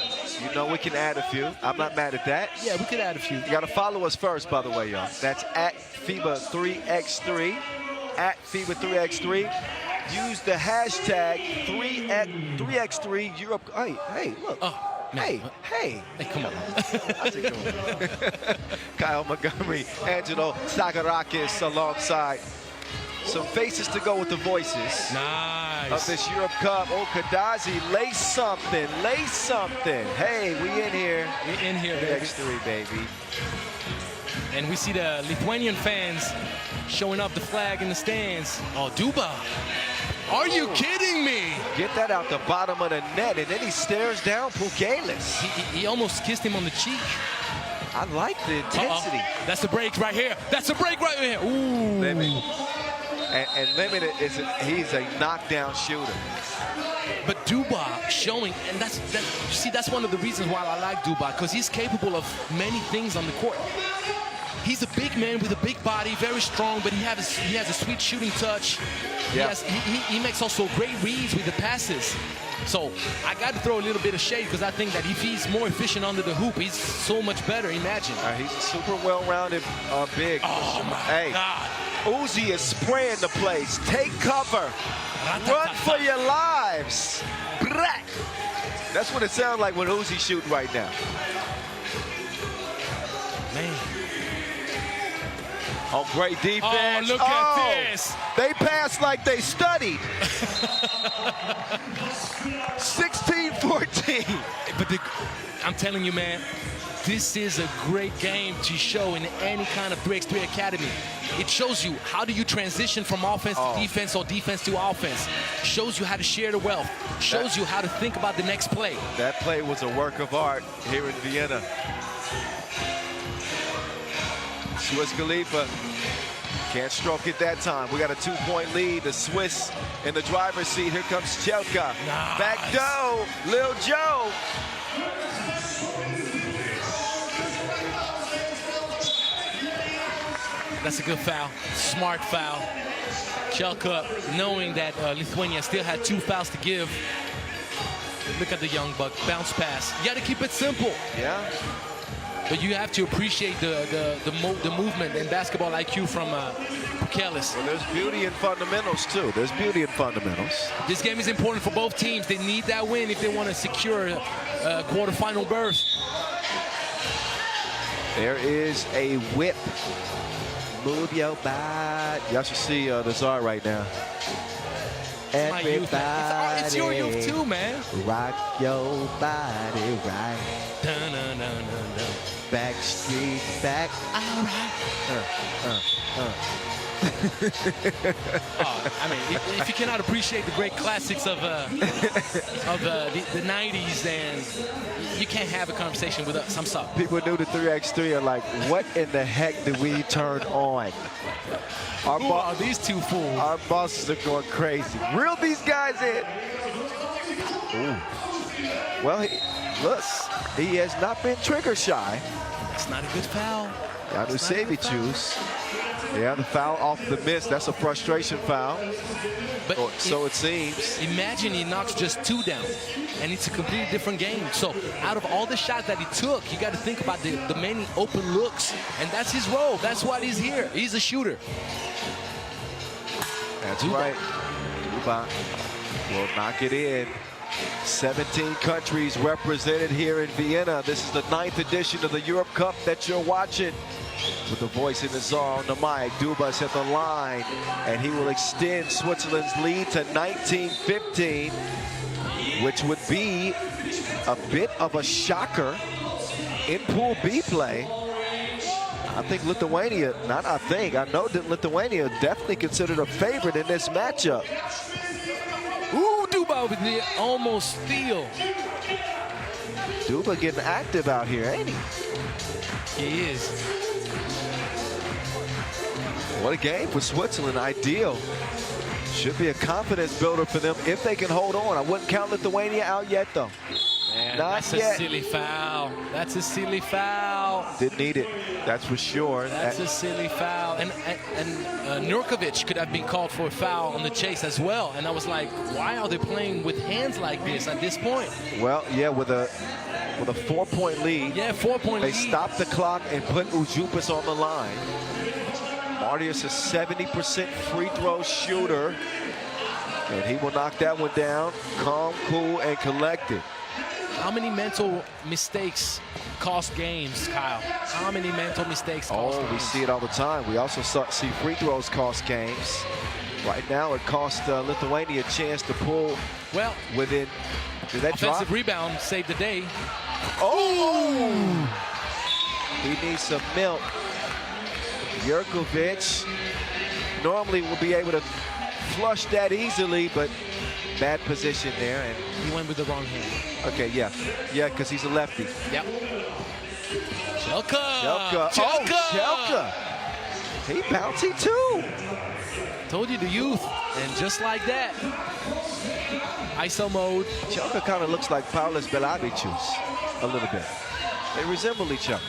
You know, we can add a few. I'm not mad at that. Yeah, we could add a few. You got to follow us first, by the way, y'all. That's at FIBA 3x3. At FIBA 3x3. Use the hashtag 3x3 Europe. Hey, look. Oh. No. Hey, come on. How's it going? Kyle Montgomery, Angelo Sakarakis alongside some faces to go with the voices. Nice. Of this Europe Cup. Oh, Kadazi, lay something. Hey, we in here. We in here, baby. X3, baby. And we see the Lithuanian fans showing up the flag in the stands. Oh, Duba. Are you kidding me? Get that out the bottom of the net, and then he stares down Pukelis. He almost kissed him on the cheek. I like the intensity. That's the break right here. Ooh. Limit. And Limit he's a knockdown shooter. But Duba showing, and that's one of the reasons why I like Duba, because he's capable of many things on the court. He's a big man with a big body, very strong, but he has a sweet shooting touch. Yeah. He makes also great reads with the passes. So I got to throw a little bit of shade, because I think that if he's more efficient under the hoop, he's so much better. Imagine. He's a super well-rounded big. Oh my God. Uzi is spraying the place. Take cover. Run for your lives. That's what it sounds like when Uzi's shooting right now. Man. Oh, great defense. Oh, look at this. They passed like they studied. 16-14. But I'm telling you, man, this is a great game to show in any kind of 3x3 academy. It shows you how do you transition from offense to defense or defense to offense. Shows you how to share the wealth. Shows you how to think about the next play. That play was a work of art here in Vienna. Swiss Khalifa Can't stroke it that time. We got a 2-point lead. The Swiss in the driver's seat. Here comes Chelka. Nice. Back dough. Lil Joe. That's a good foul. Smart foul. Chelka, knowing that Lithuania still had 2 fouls to give. Look at the young buck. Bounce pass. You got to keep it simple. Yeah. But you have to appreciate the movement and basketball IQ from Pukelis. Well, there's beauty in fundamentals, too. There's beauty in fundamentals. This game is important for both teams. They need that win if they want to secure a quarterfinal berth. There is a whip. Move your body. Y'all should see the Czar right now. My youth, man. It's your youth too, man. Rock your body right. Dun, dun, dun, dun, dun. Backstreet back. All right. I mean, if you cannot appreciate the great classics of the 90s, then you can't have a conversation with us. I'm sorry. People new to 3x3 are like, what in the heck did we turn on? Who are these two fools? Our bosses are going crazy. Reel these guys in. Ooh. Well, look, he has not been trigger shy. That's not a good foul. Janusevicius. Yeah, the foul off the miss. That's a frustration foul. But so it seems. Imagine he knocks just 2 down, and it's a completely different game. So out of all the shots that he took, you got to think about the many open looks, and that's his role. That's why he's here. He's a shooter. That's right. Duba will knock it in. 17 countries represented here in Vienna. This is the 9th edition of the Europe Cup that you're watching. With the voice in the czar on the mic, Duba's at the line, and he will extend Switzerland's lead to 19-15, which would be a bit of a shocker in Pool B play. I think Lithuania, I know that Lithuania definitely considered a favorite in this matchup. Ooh, Duba with the almost steal. Duba getting active out here, ain't he? He is. What a game for Switzerland, ideal. Should be a confidence builder for them if they can hold on. I wouldn't count Lithuania out yet, though. Man, Not that's yet. a silly foul. That's a silly foul. Didn't need it, that's for sure. That's a silly foul. And Nurkovic could have been called for a foul on the chase as well. And I was like, why are they playing with hands like this at this point? Well, yeah, with a 4-point lead. Yeah, 4-point lead. They stopped the clock and put Ujupas on the line. Martius is 70% free throw shooter, and he will knock that one down. Calm, cool, and collected. How many mental mistakes cost games, Kyle? How many mental mistakes cost games? We see it all the time. We also see free throws cost games. Right now, it cost Lithuania a chance to pull within. Did that offensive drop? rebound saved the day. Oh! He needs some milk. Jurkovic normally will be able to flush that easily, but bad position there. And he went with the wrong hand. Okay, yeah, because he's a lefty. Yep. Chelka. Oh, Chelka. He bouncy too. Told you the youth, and just like that. ISO mode. Chelka kind of looks like Paulis Belavicius a little bit. They resemble each other.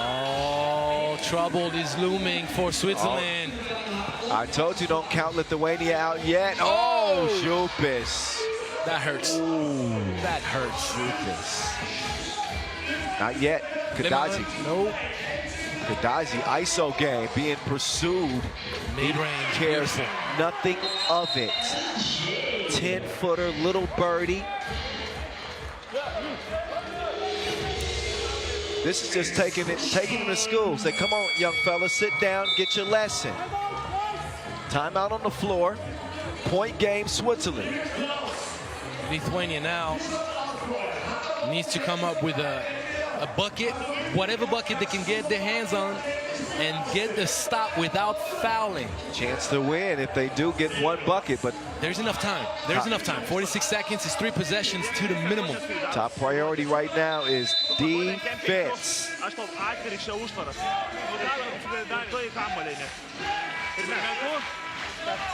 Oh, trouble is looming for Switzerland. Oh. I told you don't count Lithuania out yet. Oh, Jupis. That hurts. Ooh. That hurts. Jupis. Not yet. Kadazi. Nope. Kadazi, ISO game, being pursued. Mid-range. Cares nothing of it. 10-footer, little birdie. This is just taking him to school. Say, come on, young fella, sit down, get your lesson. Timeout on the floor. Point game, Switzerland. Lithuania now needs to come up with a bucket, whatever bucket they can get their hands on. and get the stop without fouling. Chance to win if they do get one bucket, but there's enough time. There's enough time. 46 seconds is 3 possessions to the minimum. Top priority right now is defense.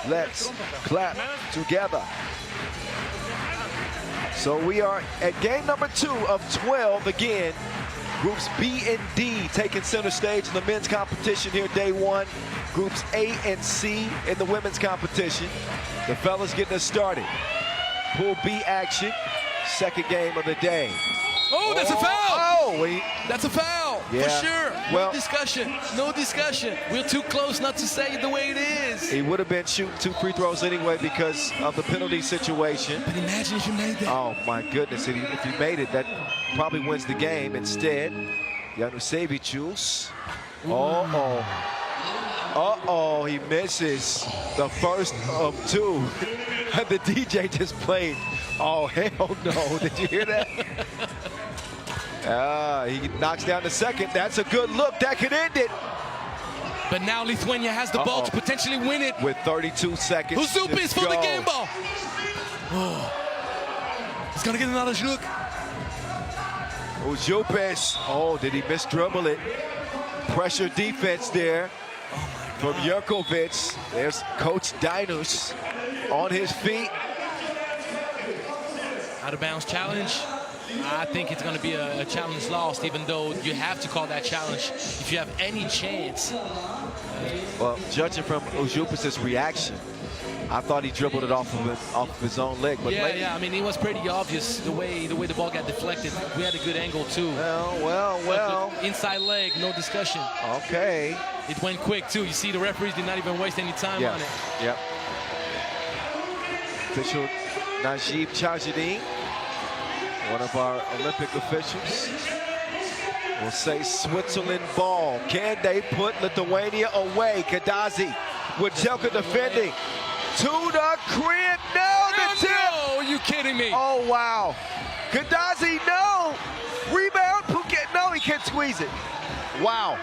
Let's clap together. So we are at game number 2 of 12 again. Groups B and D taking center stage in the men's competition here day 1. Groups A and C in the women's competition. The fellas getting us started. Pool B action, second game of the day. Oh, that's a foul! Oh, that's a foul, yeah. For sure. Well, no discussion, no discussion. We're too close not to say it the way it is. He would have been shooting 2 free throws anyway because of the penalty situation. But imagine if you made that. Oh, my goodness. If you made it, that probably wins the game. Instead, Janusevicius. Uh-oh, he misses the first of 2. And the DJ just played. Oh, hell no. Did you hear that? He knocks down the second. That's a good look. That could end it. But now Lithuania has the ball to potentially win it. With 32 seconds. Uzupis for the game ball. Oh. He's going to get another look. Uzupis. Oh, did he misdribble it? Pressure defense there from Jurkovic. There's Coach Dinus on his feet. Out of bounds challenge. I think it's going to be a challenge lost, even though you have to call that challenge if you have any chance. Well, judging from Uzupis' reaction, I thought he dribbled it off of his own leg. But yeah. I mean, it was pretty obvious the way the ball got deflected. We had a good angle too. Well. Inside leg, no discussion. Okay. It went quick too. You see, the referees did not even waste any time on it. Yep. Official Najib Chajidin, one of our Olympic officials, will say Switzerland ball. Can they put Lithuania away? Kadazi with Jelka defending. To the crib. No, the tip. No, you kidding me? Oh, wow. Kadazi, no. Rebound. Phuket. No, he can't squeeze it. Wow.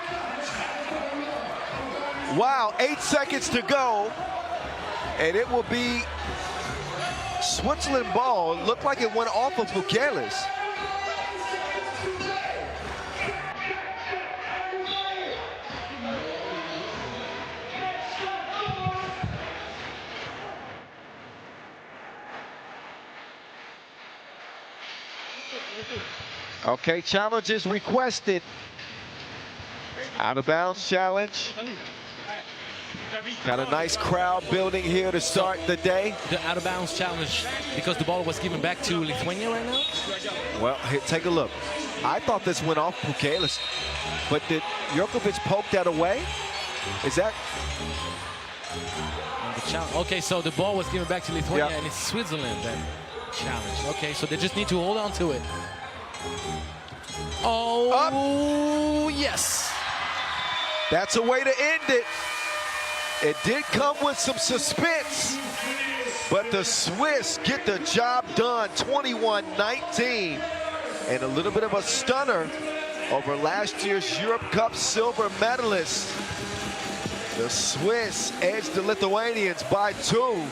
Wow, 8 seconds to go. And it will be Switzerland ball. Looked like it went off of Pukelis. Okay, challenges requested. Out of bounds challenge. Got a nice crowd building here to start the day. The out of bounds challenge, because the ball was given back to Lithuania right now? Well, here, take a look. I thought this went off Pukelis, but did Jurkovic poke that away? Is that? Okay, so the ball was given back to Lithuania, and it's Switzerland that challenge. Okay, so they just need to hold on to it. Oh, yes. That's a way to end it. It did come with some suspense, but the Swiss get the job done, 21-19, and a little bit of a stunner over last year's Europe Cup silver medalists. The Swiss edged the Lithuanians by 2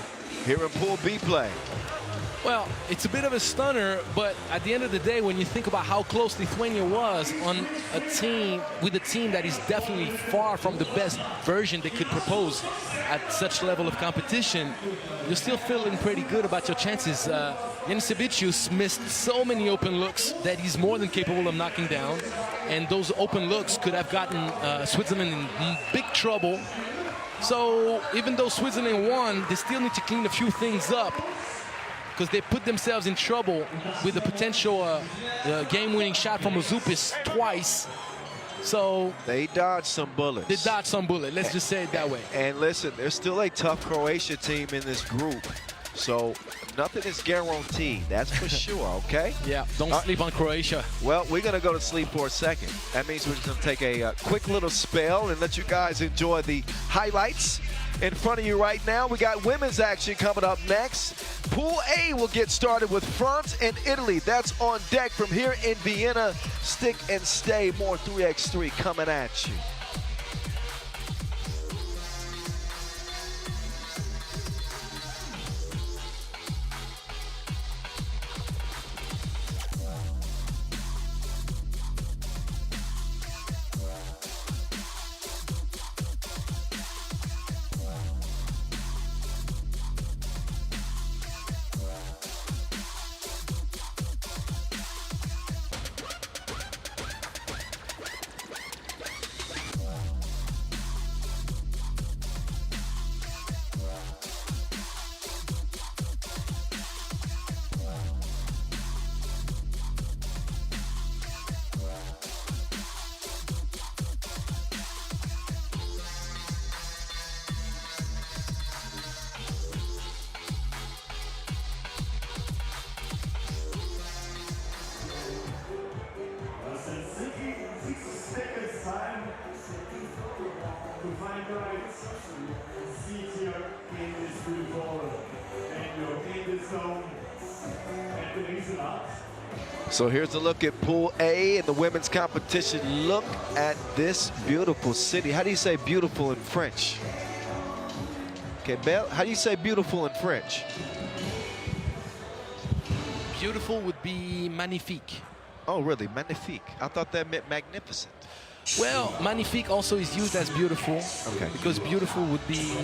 here in Pool B play. Well, it's a bit of a stunner, but at the end of the day, when you think about how close Lithuania was on a team, with a team that is definitely far from the best version they could propose at such level of competition, you're still feeling pretty good about your chances. Janusevicius missed so many open looks that he's more than capable of knocking down, and those open looks could have gotten Switzerland in big trouble. So even though Switzerland won, they still need to clean a few things up, because they put themselves in trouble with the potential game-winning shot from Uzupis twice. So they dodged some bullets. They dodged some bullets. Let's just say it that way. And listen, there's still a tough Croatia team in this group. So nothing is guaranteed. That's for sure, okay? Yeah, don't sleep on Croatia. Well, we're going to go to sleep for a second. That means we're going to take a quick little spell and let you guys enjoy the highlights. In front of you right now, we got women's action coming up next. Pool A will get started with France and Italy. That's on deck from here in Vienna. Stick and stay. More 3x3 coming at you. So here's a look at Pool A in the women's competition. Look at this beautiful city. How do you say beautiful in French? Okay, Belle, how do you say beautiful in French? Beautiful would be magnifique. Oh, really? Magnifique. I thought that meant magnificent. Well, magnifique also is used as beautiful. Okay. Because beautiful would be,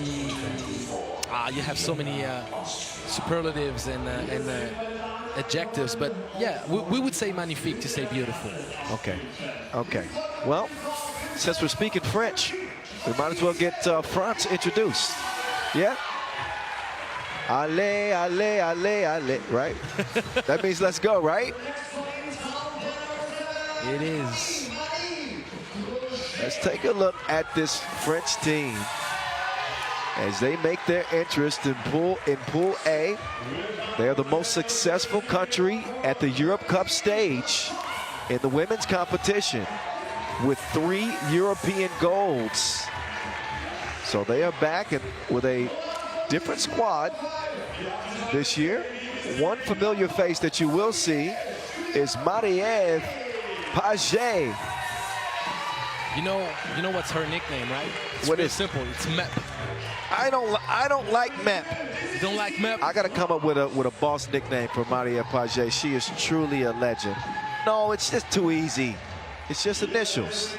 you have so many superlatives and adjectives, but yeah, we would say magnifique to say beautiful. Okay. Okay. Well, since we're speaking French, we might as well get France introduced. Yeah? Allez, allez, allez, allez, right? That means let's go, right? It is. Let's take a look at this French team as they make their interest in Pool A. They are the most successful country at the Europe Cup stage in the women's competition with 3 European golds. So they are back with a different squad this year. One familiar face that you will see is Marie Paget. You know what's her nickname, right? It's what real is simple. It's MEP. I don't like MEP. You don't like MEP? I gotta come up with a boss nickname for Marie Paget. She is truly a legend. No, it's just too easy. It's just initials.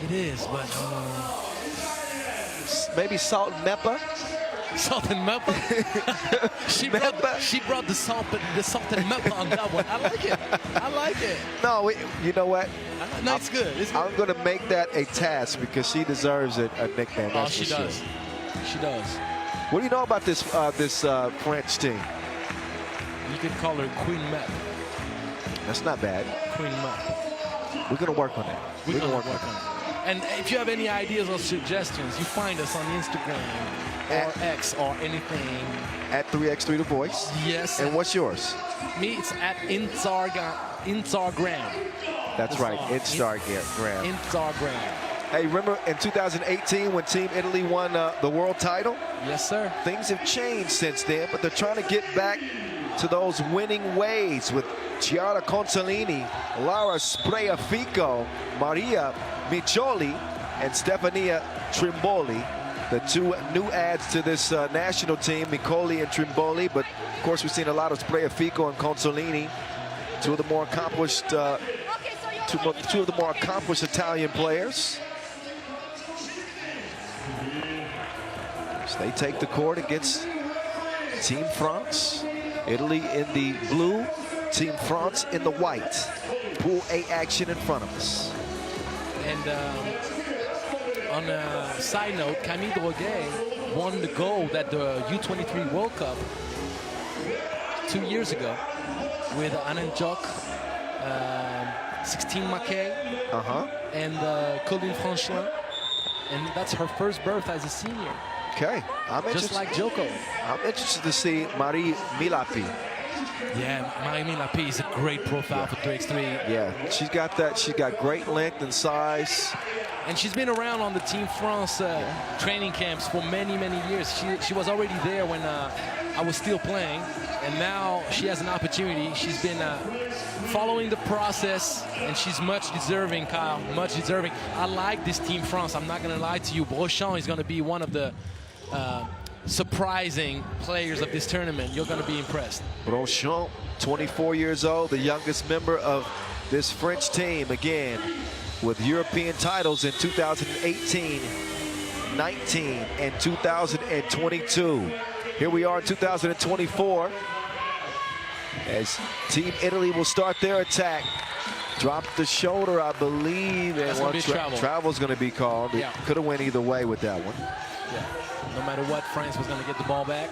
It is, but maybe Salt and Meppa. Salt and Meppa. she brought the salt and Meppa on that one. I like it. I like it. No, you know what? No, it's good. It's good. I'm gonna make that a task because she deserves a nickname. Oh, she does. She does. What do you know about this French team? You could call her Queen Mep. That's not bad. Queen Mep. We're gonna work on that. We're gonna work on it. And if you have any ideas or suggestions, you find us on Instagram or X or anything. At 3x3 The Voice. Yes. And what's yours? Me, it's at Instagram. That's right, Instagram. Instagram. Hey, remember in 2018 when Team Italy won the world title? Yes, sir. Things have changed since then, but they're trying to get back to those winning ways with Chiara Consolini, Lara Spreafico, Maria Miccioli, and Stefania Trimboli. The 2 new adds to this national team, Miccioli and Trimboli, but of course we've seen a lot of Spreafico and Consolini, two of the more accomplished Italian players. So they take the court against Team France. Italy in the blue, Team France in the white. Pool A action in front of us. And on a side note, Camille Droguet won the gold at the U23 World Cup 2 years ago with Anand Jok, 16 Mackay, and Colin Franchelin. And that's her first birth as a senior. Okay, just like Joko. I'm interested to see Marie Milapi. Yeah, Marie Milapi is a great profile for 3x3. Yeah, she's got that. She's got great length and size. And she's been around on the Team France training camps for many, many years. She was already there when I was still playing. And now she has an opportunity. She's been following the process, and she's much deserving, Kyle, much deserving. I like this Team France. I'm not going to lie to you. Brochant is going to be one of the surprising players of this tournament. You're going to be impressed. Brochant, 24 years old, the youngest member of this French team, again, with European titles in 2018, 19, and 2022. Here we are in 2024 as Team Italy will start their attack. Drop the shoulder, I believe, and travel's going to be called. Yeah. It could have went either way with that one. Yeah. No matter what, France was going to get the ball back.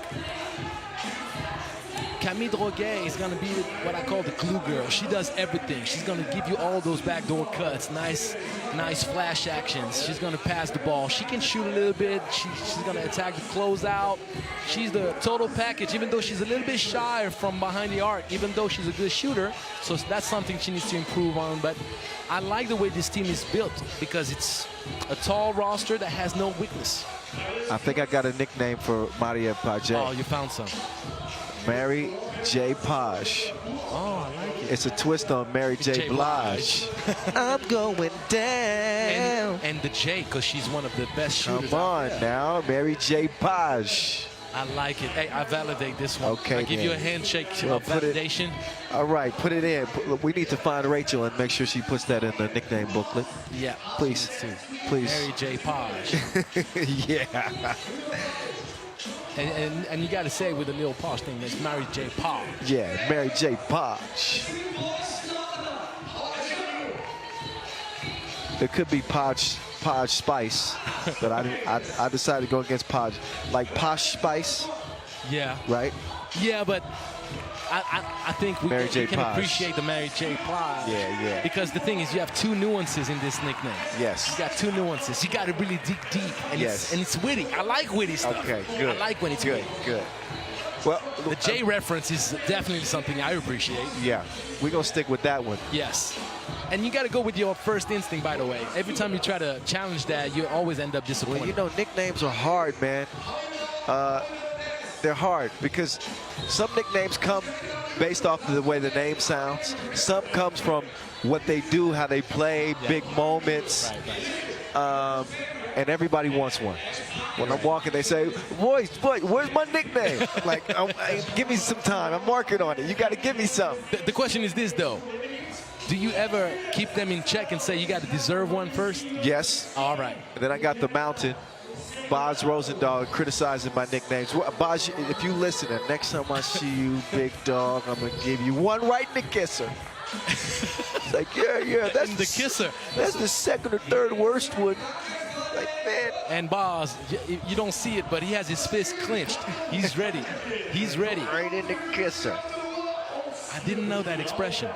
Camille Droguet is going to be what I call the glue girl. She does everything. She's going to give you all those backdoor cuts, nice flash actions. She's going to pass the ball. She can shoot a little bit. She's going to attack the closeout. She's the total package, even though she's a little bit shy from behind the arc, even though she's a good shooter. So that's something she needs to improve on. But I like the way this team is built because it's a tall roster that has no weakness. I think I got a nickname for Maria Paget. Oh, you found some. Mary J. Page. Oh, I like it. It's a twist on Mary J. Blige. I'm going down. And the J, because she's one of the best shooters. Come on now, Mary J. Page. I like it. Hey, I validate this one. Okay, I give you a handshake of validation. All right, put it in. We need to find Rachel and make sure she puts that in the nickname booklet. Yeah. Please. Please. Mary J. Page. Yeah. And you got to say with a little posh thing, that's Mary J. Page. Yeah, Mary J. Page. There could be Page Spice, but I decided to go against Page. Like Posh Spice. Yeah. Right? Yeah, but I think we can appreciate the Mary J. Page. Yeah. Because the thing is, you have two nuances in this nickname. Yes. You got two nuances. You got to really dig deep, and it's witty. I like witty stuff. Okay, good. I like when it's witty. Good. Well, the J reference is definitely something I appreciate. Yeah, we're gonna stick with that one. Yes. And you got to go with your first instinct, by the way. Every time you try to challenge that, you always end up disappointed. Well, you know, nicknames are hard, man. They're hard because some nicknames come based off of the way the name sounds. Some comes from what they do, how they play, big moments. Right. And everybody wants one. When I'm walking, they say, boy, where's my nickname? Like, give me some time. I'm working on it. You got to give me some. The question is this, though. Do you ever keep them in check and say you got to deserve one first? Yes. All right. And then I got the Mountain. Boz Rosendahl criticizing my nicknames. Boz, if you listen, and next time I see you, big dog, I'm going to give you one right in the kisser. It's like, yeah, that's the kisser. That's the second or third worst one. Like, man. And Boz, you don't see it, but he has his fist clenched. He's ready. He's ready. Right in the kisser. I didn't know that expression.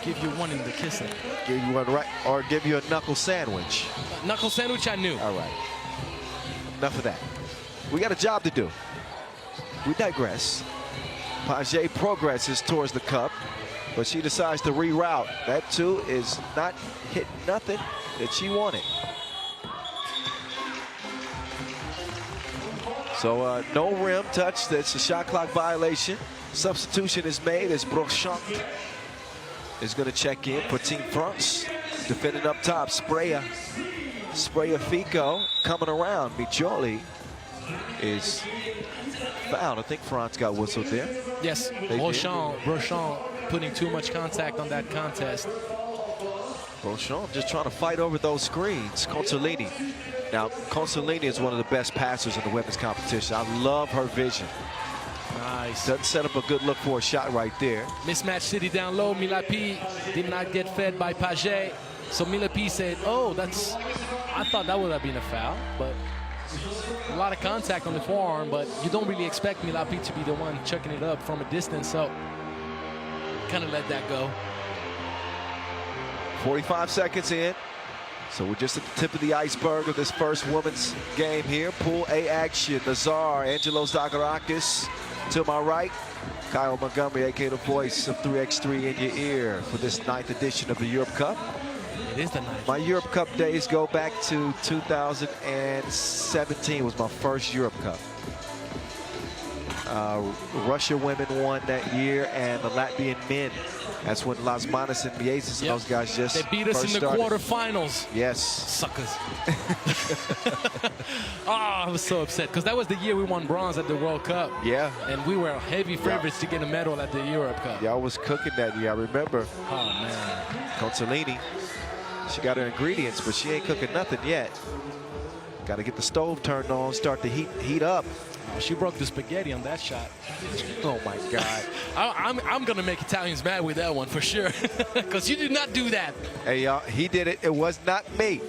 Give you one in the kisser. Give you one right, or give you a knuckle sandwich. Knuckle sandwich, I knew. All right. Enough of that. We got a job to do. We digress. Page progresses towards the cup, but she decides to reroute. That too is not hitting nothing that she wanted. So no rim touch. That's a shot clock violation. Substitution is made as Brochant is going to check in for Team France. Defending up top, Spraya Fico coming around. Micholi is fouled. I think France got whistled there. Yes, Brochant putting too much contact on that contest. Brochant just trying to fight over those screens. Consolini. Now, Consolini is one of the best passers in the women's competition. I love her vision. Nice. Doesn't set up a good look for a shot right there. Mismatch city down low. Milapi did not get fed by Page. So Milapi said, oh, I thought that would have been a foul, but a lot of contact on the forearm, but you don't really expect Milapi to be the one chucking it up from a distance, so kind of let that go. 45 seconds in. So we're just at the tip of the iceberg of this first women's game here. Pool A action. Nazar, Angelo Zagarakis to my right. Kyle Montgomery, a.k.a. the voice of 3x3 in your ear for this 9th edition of the Europe Cup. It is the 9th. My Europe Cup days go back to 2017 was my first Europe Cup. Russia women won that year, and the Latvian men. That's when Las Manas and Miezis and those guys just They beat us in the quarterfinals. Yes. Suckers. I was so upset because that was the year we won bronze at the World Cup. Yeah. And we were heavy favorites to get a medal at the Europe Cup. Y'all was cooking that year, I remember. Oh, man. Consolini, she got her ingredients, but she ain't cooking nothing yet. Got to get the stove turned on, start to heat up. She broke the spaghetti on that shot. Oh, my God. I'm going to make Italians mad with that one for sure. Because you did not do that. Hey, y'all, he did it. It was not me.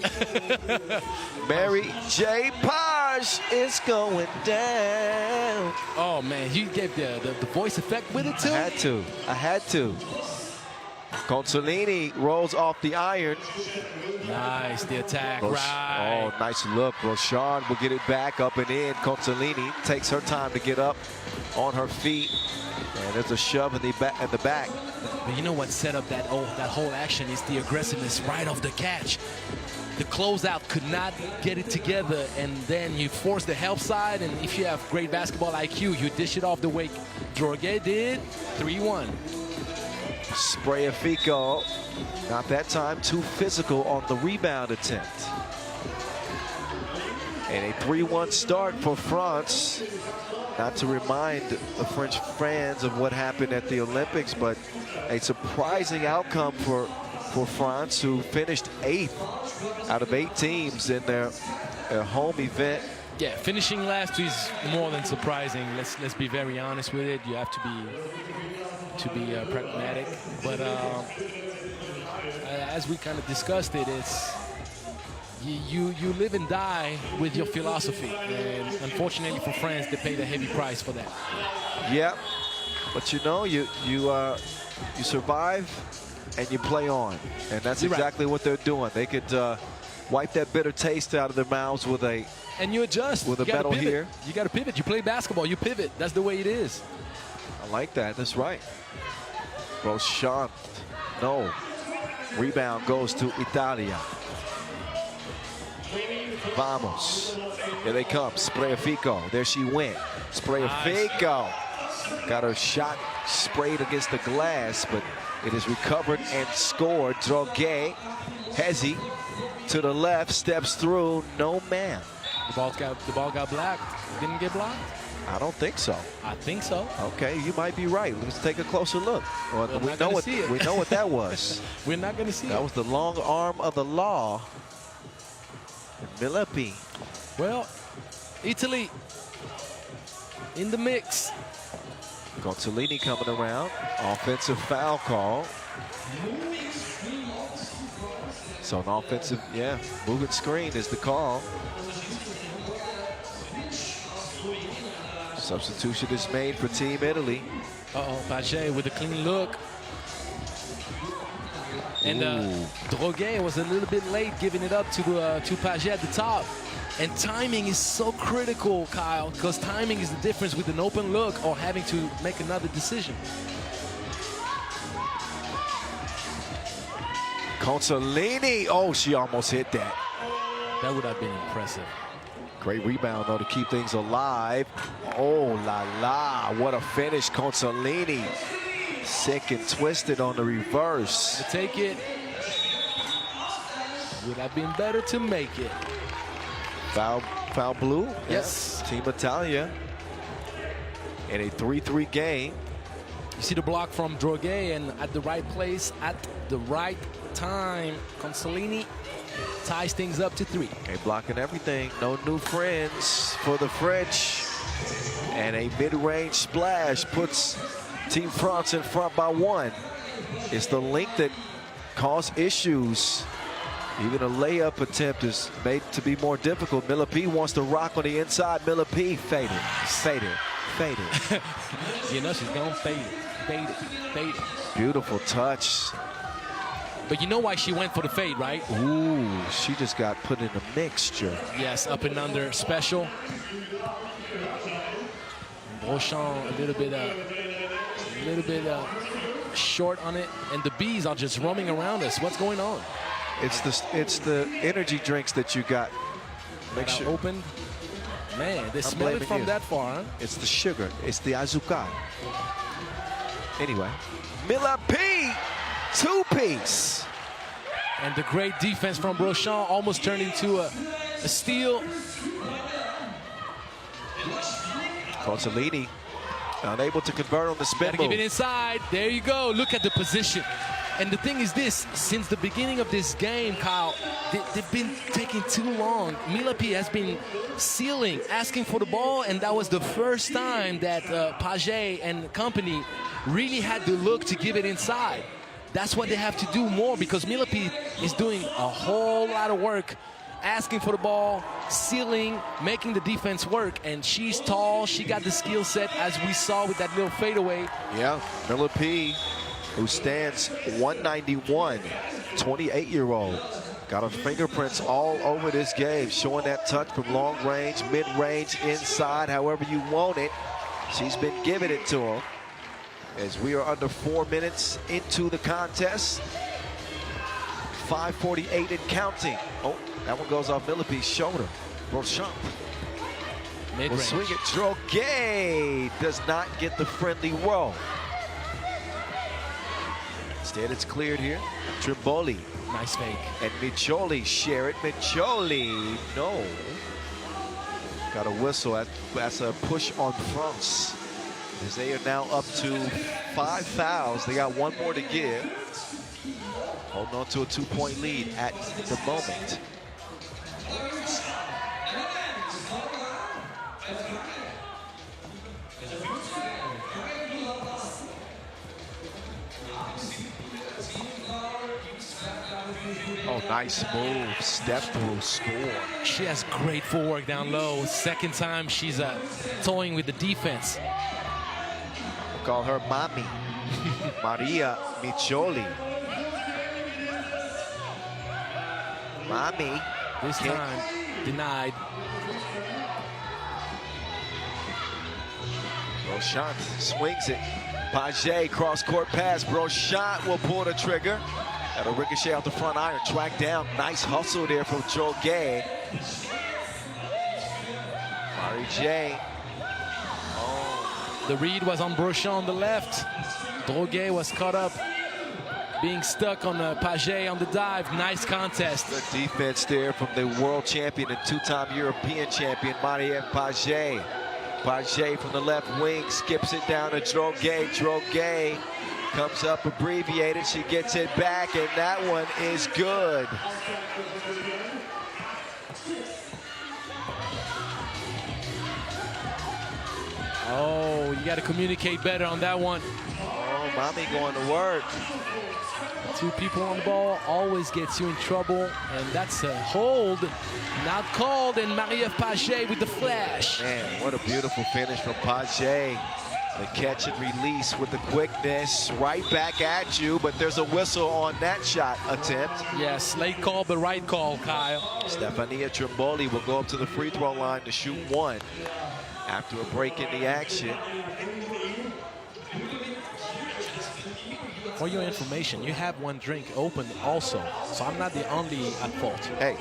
Mary J. Page is going down. Oh, man. You gave the voice effect with it, too? I had to. Consolini rolls off the iron. Nice, the attack, right. Oh, nice look. Rochard will get it back up and in. Consolini takes her time to get up. on her feet. And there's a shove in the back. But you know what set up that whole action is the aggressiveness right off the catch. The closeout could not get it together, and then you force the help side, and if you have great basketball IQ, you dish it off the way Droguet did. 3-1. Spreafico, not that time too physical on the rebound attempt. And a 3-1 start for France. Not to remind the French fans of what happened at the Olympics, but a surprising outcome for France, who finished 8th out of 8 teams in their home event. Yeah, finishing last is more than surprising. Let's be very honest with it. You have to be pragmatic. But as we kind of discussed it, it's you live and die with your philosophy, and unfortunately for France, they paid a heavy price for that. Yeah, but you know, you survive and you play on, and that's exactly what they're doing. They could wipe that bitter taste out of their mouths with a you adjust with a medal here. You got to pivot. You play basketball. You pivot. That's the way it is. I like that. That's right. Rochant, no. Rebound goes to Italia. Vamos. Here they come. Spreafico. There she went. Spreafico. Nice. Got her shot sprayed against the glass, but it is recovered and scored. Droguet. Hezi to the left, steps through. No man. The ball got blocked. Didn't get blocked? I don't think so. I think so. Okay, you might be right. Let's take a closer look. Well, we know what that was. We're not going to see it. That was the long arm of the law. Milepi. Well, Italy in the mix. Gonzalini coming around. Offensive foul call. So an offensive, moving screen is the call. Substitution is made for Team Italy. Paget with a clean look. And Droguet was a little bit late giving it up to Paget at the top. And timing is so critical, Kyle, because timing is the difference with an open look or having to make another decision. Gonzalini, oh, she almost hit that. That would have been impressive. Great rebound, though, to keep things alive. Oh, la la, what a finish. Gonzalini, sick and twisted on the reverse. To take it, would have been better to make it. Foul blue? Yes. Team Italia in a 3-3 game. You see the block from Droguet, and at the right place, at the right time, Gonzalini ties things up to 3. Okay, blocking everything. No new friends for the French. And a mid-range splash puts Team France in front by 1. It's the length that caused issues. Even a layup attempt is made to be more difficult. Milepi wants to rock on the inside. Milepi faded, faded, faded. You know she's going to fade it, fade it, fade it. Beautiful touch. But you know why she went for the fade, right? Ooh, she just got put in a mixture. Yes, up and under special. Beauchamp a little bit short on it, and the bees are just roaming around us. What's going on? It's the energy drinks that you got. Make sure open. Man, they smell it from that far, huh? It's the sugar. It's the azúcar. Anyway, Milepi, 2-piece. And the great defense from Beauchamp almost turned into a steal. Gonzalini unable to convert on the spin move. Give it inside. There you go. Look at the position. And the thing is this, since the beginning of this game, Kyle, they've been taking too long. Milepi has been sealing, asking for the ball, and that was the first time that Paget and company really had to look to give it inside. That's what they have to do more, because Milepi is doing a whole lot of work, asking for the ball, sealing, making the defense work, and she's tall. She got the skill set, as we saw with that little fadeaway. Yeah, Milepi, who stands 191, 28-year-old. Got her fingerprints all over this game, showing that touch from long range, mid-range, inside, however you want it. She's been giving it to him as we are under 4 minutes into the contest. 5:48 and counting. Oh, that one goes off Millipe's shoulder. Beauchamp will swing it. Droguet does not get the friendly roll. Instead, it's cleared here. Trimboli. Nice fake. And Micholi share it. Micholi, no. Got a whistle. That's a push on France. As they are now up to 5 fouls. They got one more to give. Holding on to a 2-point lead at the moment. Oh, nice move. Step through, score. She has great footwork down low. Second time she's toying with the defense. We'll call her Mommy. Maria Micholi. Mommy. This time denied. Beauchamp swings it. Paget cross-court pass. Beauchamp will pull the trigger. That'll ricochet out the front iron. Track down. Nice hustle there from Droguet. Mari J. Oh. The read was on Beauchamp on the left. Droguet was caught up, being stuck on Paget on the dive. Nice contest. The defense there from the world champion and two-time European champion, Marielle Paget. Paget from the left wing skips it down to Droguet. Droguet comes up abbreviated. She gets it back, and that one is good. Oh, you got to communicate better on that one. Oh, Mommy going to work. Two people on the ball always gets you in trouble, and that's a hold. Not called, and Marie-Ève Paget with the flash. Man, what a beautiful finish from Paget. The catch and release with the quickness. Right back at you, but there's a whistle on that shot attempt. Yes, late call, but right call, Kyle. Stefania Trimboli will go up to the free throw line to shoot one after a break in the action. For your information, you have one drink open also, so I'm not the only at fault. Hey,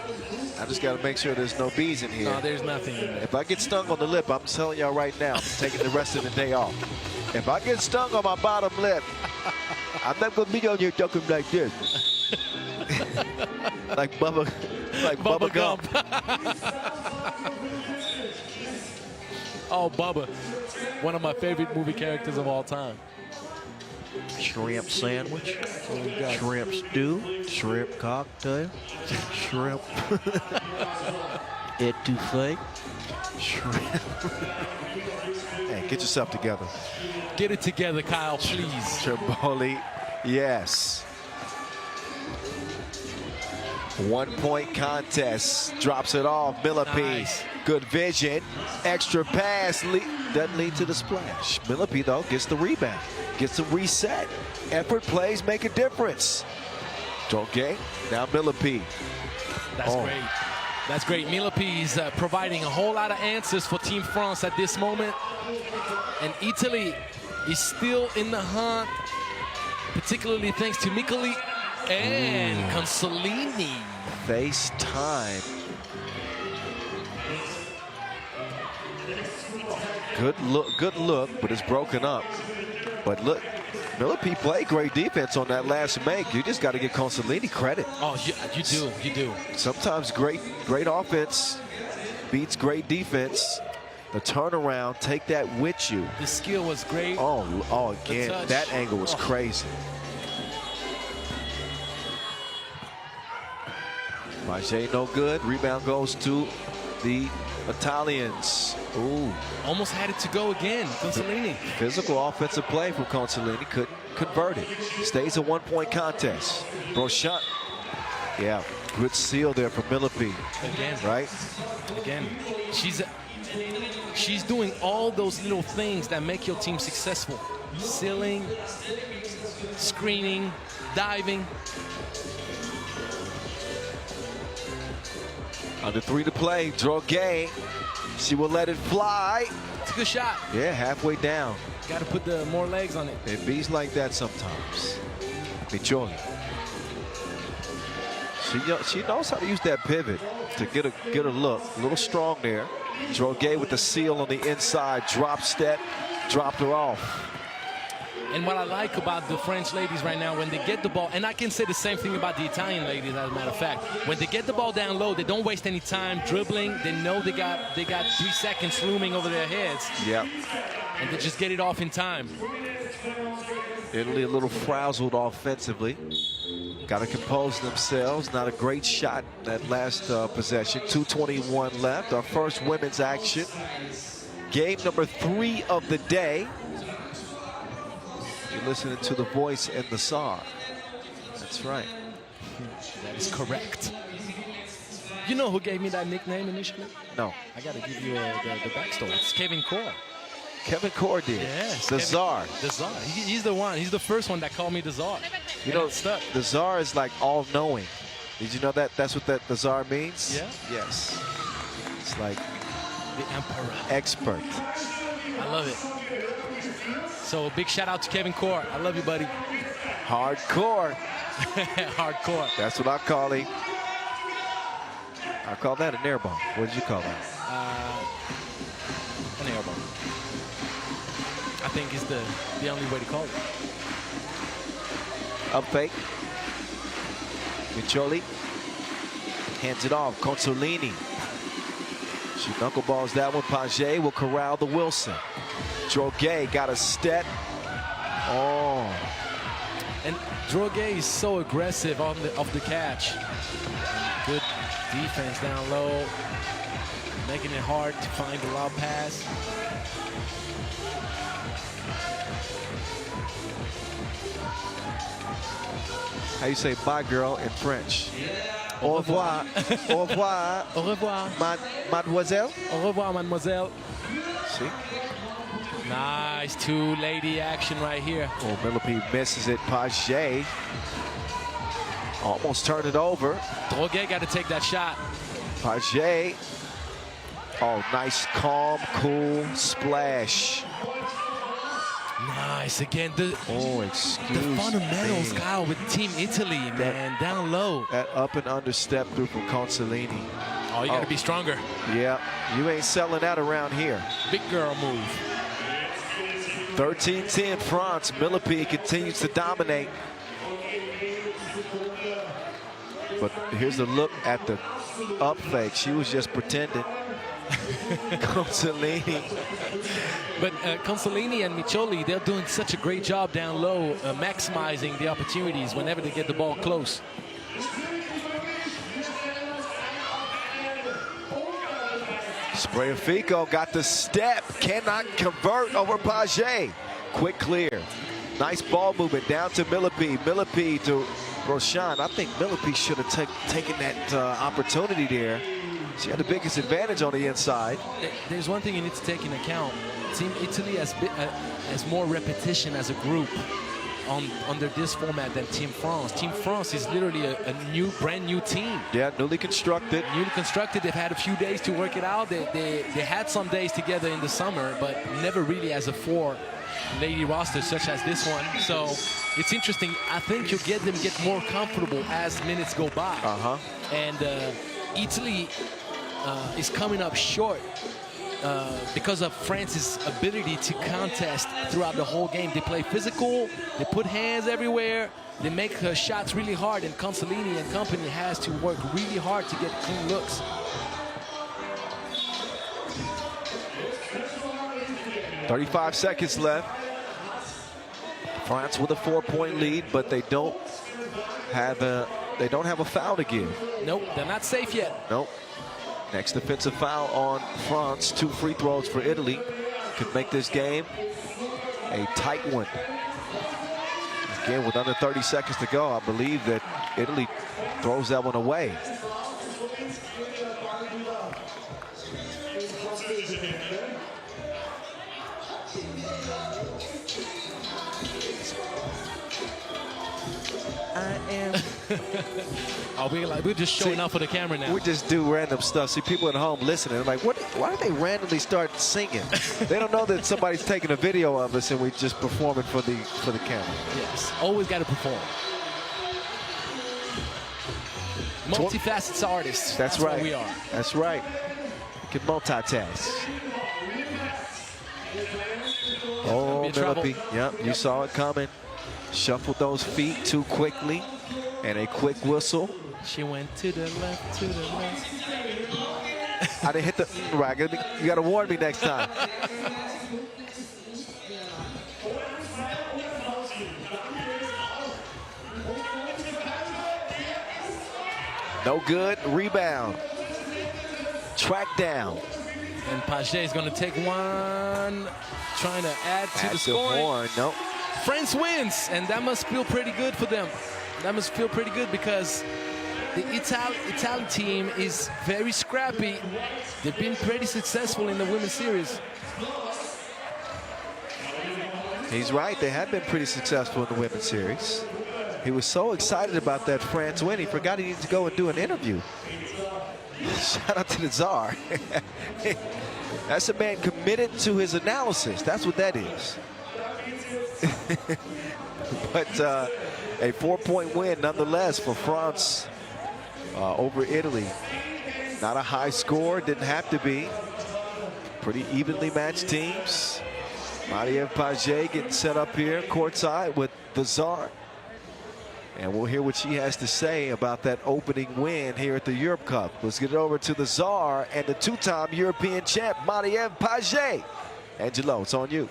I just got to make sure there's no bees in here. No, there's nothing in there. If I get stung on the lip, I'm telling y'all right now, I'm taking the rest of the day off. If I get stung on my bottom lip, I'm not going to be on here talking like this. like Bubba Gump. Oh, Bubba, one of my favorite movie characters of all time. Shrimp sandwich, shrimp stew, shrimp cocktail, shrimp etouffee, Shrimp. Hey, get yourself together. Get it together, Kyle, please. Trimboli, yes. 1 point contest, drops it off. Millipe, Nice. good vision, extra pass, doesn't lead to the splash. Millipe, though, gets the rebound, gets the reset. Effort plays make a difference. Droguet, now Millipe. That's great. That's great. Millipe is providing a whole lot of answers for Team France at this moment. And Italy is still in the hunt, particularly thanks to Micheli and Consolini. Face time. Good look, but it's broken up. But look, Millipe played great defense on that last make. You just got to give Consolini credit. Oh, you do. Sometimes great offense beats great defense. The turnaround, take that with you. The skill was great. Oh, again, that angle was crazy. Paget no good. Rebound goes to the Italians. Ooh. Almost had it to go again, Consolini. Physical offensive play from Consolini, couldn't convert it. Stays a 1 point contest. Beauchamp. Yeah, good seal there for Millipe. Again. Right? Again. She's doing all those little things that make your team successful. Sealing, screening, diving. Under 3 to play, Droguet. She will let it fly. good shot. Yeah, halfway down. Got to put the more legs on it. It bees like that sometimes. Micholi. She knows how to use that pivot to get a look. A little strong there. Droguet with the seal on the inside. Drop step. Dropped her off. And what I like about the French ladies right now, when they get the ball, and I can say the same thing about the Italian ladies, as a matter of fact, when they get the ball down low, they don't waste any time dribbling. They know they got 3 seconds looming over their heads. Yep. And they just get it off in time. Italy a little frazzled offensively. Got to compose themselves. Not a great shot that last possession. 2:21 left. Our first women's action. Game number 3 of the day. You're listening to the voice and the Tsar. That's right. That is correct. You know who gave me that nickname initially? No. I got to give you the backstory. It's Kevin Core. Kevin Core did. Yes. The Tsar. The Tsar. He's the one. He's the first one that called me the Tsar. You know, the Tsar is like all-knowing. Did you know that that's what the Tsar means? Yeah. Yes. It's like the Emperor. Expert. I love it. So big shout out to Kevin Core. I love you, buddy. Hardcore. Hardcore. That's what I call him. I call that an air ball. What did you call that? An air ball. I think is the only way to call it. Up fake. Micholi hands it off. Consolini. She knuckleballs that one. Paget will corral the Wilson. Droguet got a step. Oh. And Droguet is so aggressive off the catch. Good defense down low. Making it hard to find the lob pass. How you say bye, girl, in French? Au revoir. Au revoir. Au revoir. Mademoiselle. Au revoir, mademoiselle. See? Nice two-lady action right here. Oh, Millipede misses it. Paget almost turned it over. Droguet got to take that shot. Paget. Oh, nice, calm, cool splash. Nice. Again, the fundamentals, Kyle, with Team Italy, man, down low. That up and under step through from Consolini. Oh, you got to be stronger. Yeah, you ain't selling that around here. Big girl move. 13-10 France. Millipede continues to dominate. But here's a look at the up fake. She was just pretending. Consolini. But Consolini and Micholi, they're doing such a great job down low, maximizing the opportunities whenever they get the ball close. Sprayafico got the step, cannot convert over Paget. Quick clear. Nice ball movement down to Millipede. Millipede to Roshan. I think Millipede should have taken that opportunity there. She had the biggest advantage on the inside. There's one thing you need to take into account. Team Italy has more repetition as a group under this format than Team France. Team France is literally a brand new team. Yeah, newly constructed. Newly constructed. They've had a few days to work it out. They had some days together in the summer, but never really as a 4-lady roster such as this one. So it's interesting. I think you'll get them get more comfortable as minutes go by. And Italy is coming up short because of France's ability to contest throughout the whole game. They play physical, they put hands everywhere, they make shots really hard, and Consolini and company has to work really hard to get clean looks. .35 seconds left. France with a 4-point lead, but they don't have a foul to give. Nope, they're not safe yet. Nope. Next defensive foul on France. 2 free throws for Italy. Could make this game a tight one. Again, with under 30 seconds to go, I believe that Italy throws that one away. I am We're just showing up for the camera now. We just do random stuff. See, people at home listening, like, why do they randomly start singing? They don't know that somebody's taking a video of us and we just perform it for the camera. Yes, always got to perform. Multifaceted artists. That's right. What we are. That's right. We can multitask. Oh, Penelope. Yep, you saw it coming. Shuffled those feet too quickly. And a quick whistle. She went to the left, to the left. I didn't hit the right. You got to warn me next time. No good. Rebound. Track down. And Paget is going to take one, trying to add to the scoring. Nope. France wins, and that must feel pretty good for them. That must feel pretty good because the Italian team is very scrappy. They've been pretty successful in the women's series. He's right. They have been pretty successful in the women's series. He was so excited about that France win, he forgot he needed to go and do an interview. Shout out to the Czar. That's a man committed to his analysis. That's what that is. But a 4-point win nonetheless for France over Italy. Not a high score, didn't have to be. Pretty evenly matched teams. Marie-Ève Paget getting set up here courtside with the Czar. And we'll hear what she has to say about that opening win here at the Europe Cup. Let's get it over to the Czar and the two-time European champ, Marie-Ève Paget. Angelo, it's on you.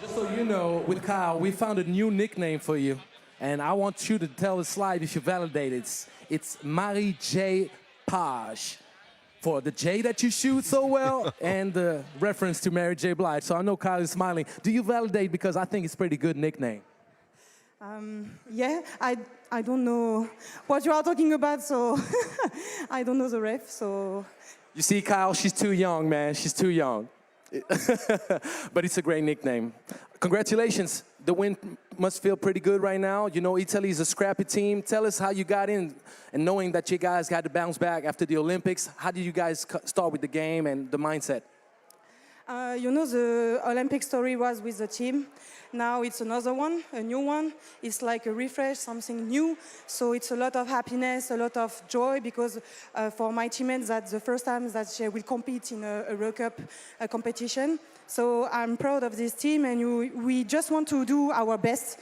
Just so you know, with Kyle, we found a new nickname for you. And I want you to tell the slide if you validate it. It's Marie J. Page. For the J that you shoot so well and the reference to Mary J. Blige. So I know Kyle is smiling. Do you validate? Because I think it's a pretty good nickname. Yeah, I don't know what you are talking about, so I don't know the ref, so... You see, Kyle, she's too young, man. She's too young. But it's a great nickname. Congratulations. The win must feel pretty good right now. You know, Italy is a scrappy team. Tell us how you got in, and knowing that you guys had to bounce back after the Olympics. How did you guys start with the game and the mindset? You know, the Olympic story was with the team. Now it's another one, a new one. It's like a refresh, something new. So it's a lot of happiness, a lot of joy, because for my teammates, that's the first time that they will compete in a World Cup competition. So I'm proud of this team, and we just want to do our best,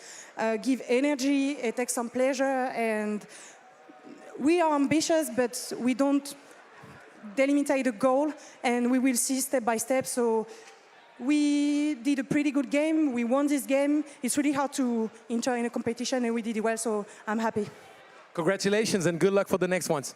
give energy, take some pleasure, and we are ambitious, but we don't delimitate a goal, and we will see step by step. So we did a pretty good game. We won this game. It's really hard to enter in a competition, and we did it well, so I'm happy. Congratulations, and good luck for the next ones.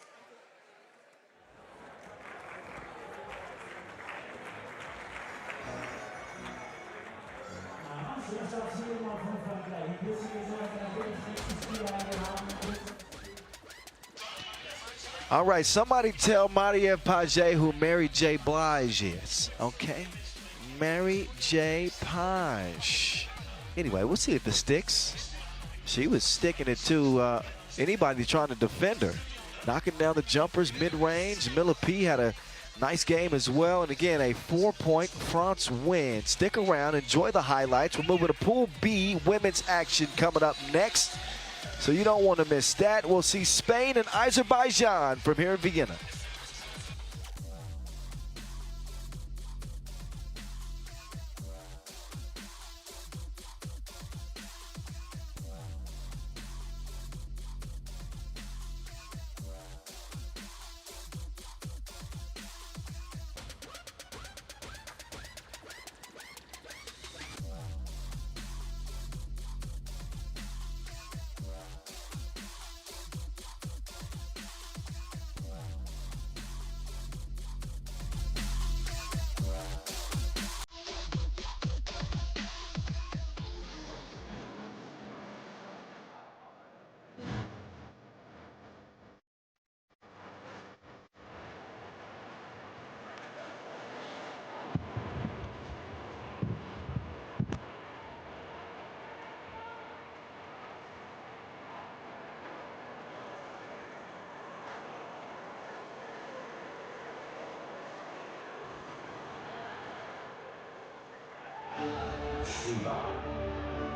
All right, somebody tell Marie-Ève Paget who Mary J. Blige is, okay? Mary J. Page. Anyway, we'll see if it sticks. She was sticking it to anybody trying to defend her. Knocking down the jumpers mid-range. Miller P had a nice game as well. And again, a 4-point France win. Stick around, enjoy the highlights. We're moving to Pool B women's action coming up next. So you don't want to miss that. We'll see Spain and Azerbaijan from here in Vienna.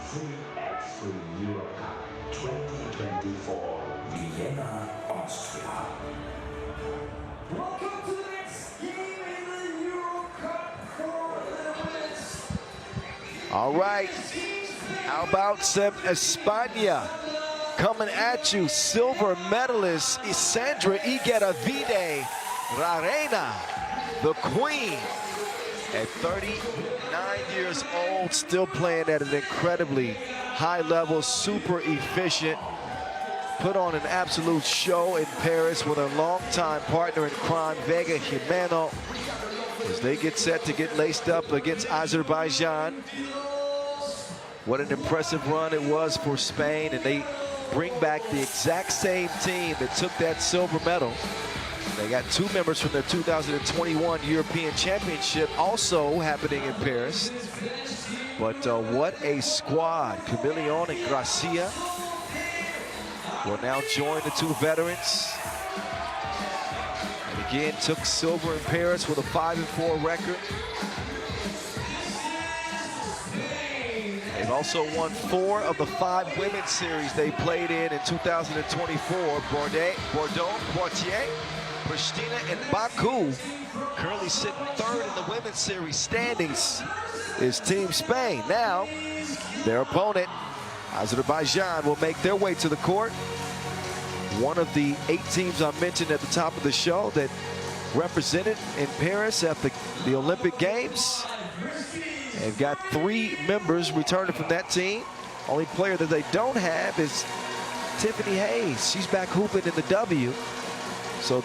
3x3 Euro Cup 2024, Vienna, Austria. Welcome to the next game in the Euro Cup for Olympics. All right, how about some España coming at you? Silver medalist Sandra Igueravide Rarena, the queen, at 39 years old, still playing at an incredibly high level, super efficient. Put on an absolute show in Paris with her longtime partner in crime, Vega Jimeno, as they get set to get laced up against Azerbaijan. What an impressive run it was for Spain, and they bring back the exact same team that took that silver medal. They got two members from their 2021 European Championship also happening in Paris. But what a squad. Camillion and Gracia will now join the two veterans. And again, took silver in Paris with a 5-4 record. They've also won 4 of the 5 women's series they played in 2024. Bordeaux, Poitiers, Pristina, and Baku. Currently sitting 3rd in the women's series standings is Team Spain. Now, their opponent, Azerbaijan, will make their way to the court. One of the 8 teams I mentioned at the top of the show that represented in Paris at the Olympic Games. They've got 3 members returning from that team. Only player that they don't have is Tiffany Hayes. She's back hooping in the W. So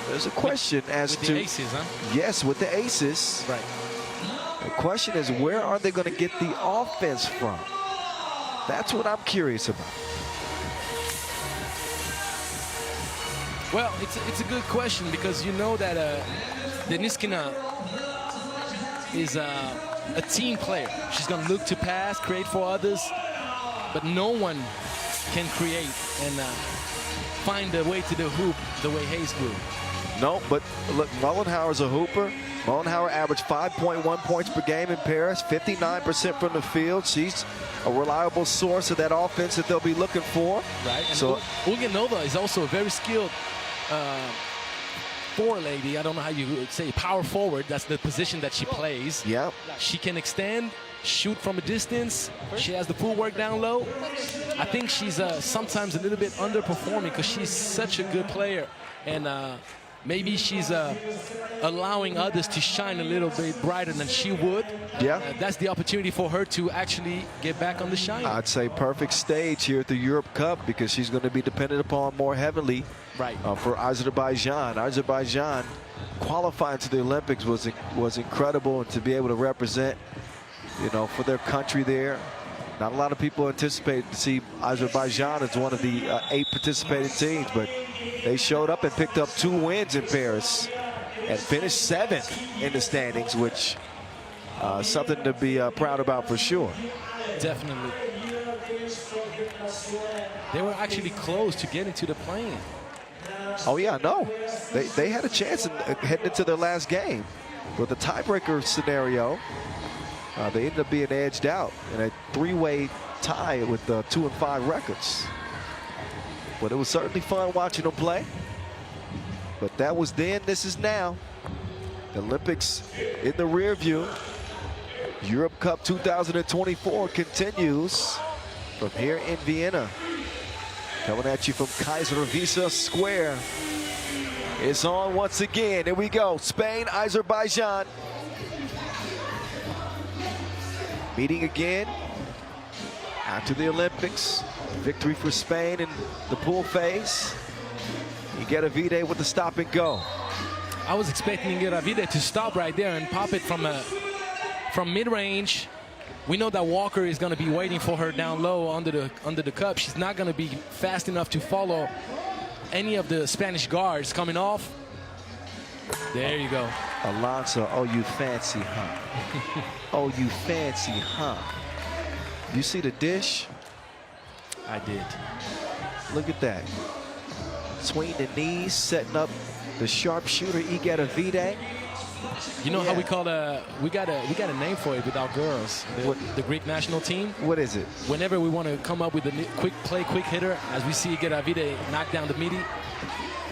there's a question as with to the aces, huh? Yes, with the aces. Right. The question is, where are they going to get the offense from? That's what I'm curious about. Well, it's a good question, because you know that Deniskina is a team player. She's going to look to pass, create for others, but no one can create and find a way to the hoop the way Hayes will. No, but look, Mullenhauer's a hooper. Mullenhauer averaged 5.1 points per game in Paris, 59% from the field. She's a reliable source of that offense that they'll be looking for. Right, and so Ulganova is also a very skilled forward lady. I don't know how you would say power forward. That's the position that she plays. Yeah. She can extend, shoot from a distance. She has the footwork down low. I think she's sometimes a little bit underperforming because she's such a good player, and maybe she's allowing others to shine a little bit brighter than she would. Yeah. That's the opportunity for her to actually get back on the shine. I'd say perfect stage here at the Europe Cup, because she's going to be dependent upon more heavily. Right. For Azerbaijan. Azerbaijan qualifying to the Olympics was incredible, and to be able to represent, for their country there. Not a lot of people anticipate to see Azerbaijan as one of the 8 participating teams, but they showed up and picked up 2 wins in Paris and finished 7th in the standings, which something to be proud about for sure. Definitely. They were actually close to getting to the play-in. Oh yeah, no. They had a chance heading into their last game. With a tiebreaker scenario, they ended up being edged out in a 3-way tie with 2 and 5 records. But it was certainly fun watching them play. But that was then, this is now. The Olympics in the rear view. Europe Cup 2024 continues from here in Vienna. Coming at you from Kaiserwiese Square. It's on once again. Here we go. Spain, Azerbaijan. Meeting again after the Olympics. Victory for Spain in the pool phase. Igueravide with the stop and go. I was expecting Igueravide to stop right there and pop it from mid-range. We know that Walker is going to be waiting for her down low under the cup. She's not going to be fast enough to follow any of the Spanish guards coming off. There you go. Alonso, oh, you fancy, huh? Oh, you fancy, huh? You see the dish? I did. Look at that. Between the knees, setting up the sharpshooter Igueravide. You know how Yeah. we call we got a name for it with our girls, the Greek national team. What is it? Whenever we want to come up with a quick play, quick hitter, as we see Geravide knock down the midi,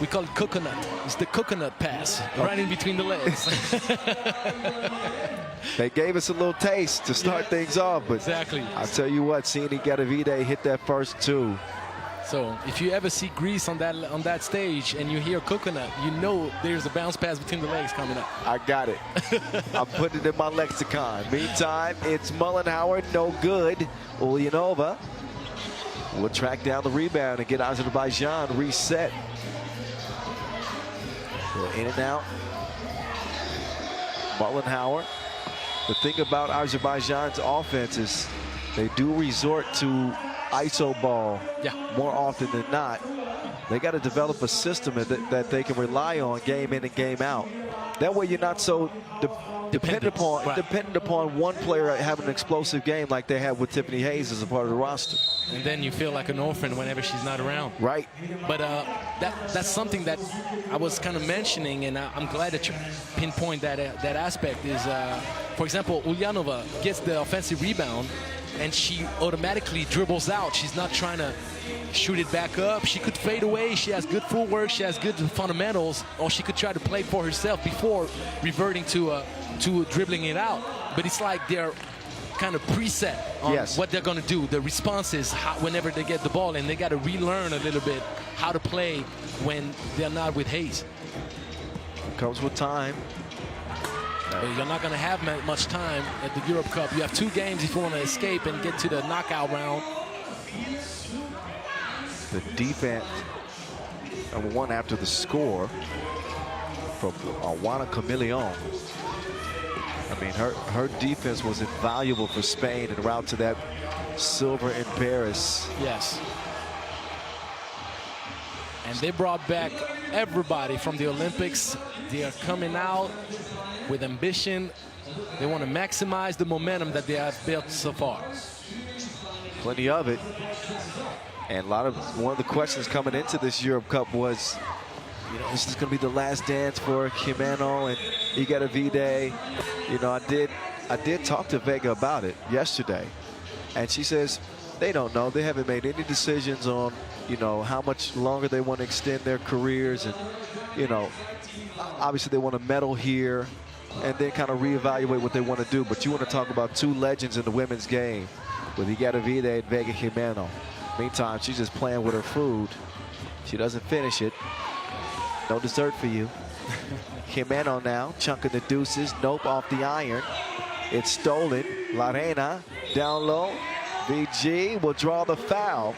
we call it coconut. It's the coconut pass, right in between the legs. They gave us a little taste to start things off, but Exactly. I'll tell you what, seeing Geravide hit that first two. So if you ever see Greece on that stage and you hear coconut, you know there's a bounce pass between the legs coming up. I got it. I'm putting it in my lexicon. Meantime, it's Mullenhauer, no good. Ulyanova will track down the rebound and get Azerbaijan reset. They're in and out. Mullenhauer. The thing about Azerbaijan's offense is they do resort to ISO ball more often than not. They got to develop a system that they can rely on game in and game out. That way you're not so dependent upon one player having an explosive game like they had with Tiffany Hayes as a part of the roster. And then you feel like an orphan whenever she's not around. Right. But that's something that I was kind of mentioning, and I'm glad that you pinpoint that aspect is, for example, Ulyanova gets the offensive rebound, and she automatically dribbles out. She's not trying to shoot it back up. She could fade away. She has good footwork. She has good fundamentals, or she could try to play for herself before reverting to dribbling it out. But it's like they're kind of preset on what they're going to do. The response is whenever they get the ball, and they got to relearn a little bit how to play when they're not with Hayes. Comes with time. You're not going to have much time at the Europe Cup. You have 2 games if you want to escape and get to the knockout round. The defense, number one, after the score from Juana Camilion. I mean, her defense was invaluable for Spain en route to that silver in Paris. Yes. And they brought back everybody from the Olympics. They are coming out with ambition. They want to maximize the momentum that they have built so far. Plenty of it. And one of the questions coming into this Europe Cup was, you know, this is going to be the last dance for Jimeno and Geravide. You know, I did talk to Vega about it yesterday, and she says they don't know. They haven't made any decisions on, you know, how much longer they want to extend their careers, and, you know, obviously they want to medal here and then kind of reevaluate what they want to do. But you want to talk about 2 legends in the women's game with Geravide and Vega Jimeno. Meantime, she's just playing with her food. She doesn't finish it. No dessert for you. Jimeno now, chunking the deuces. Nope, off the iron. It's stolen. La Reina down low. VG will draw the foul.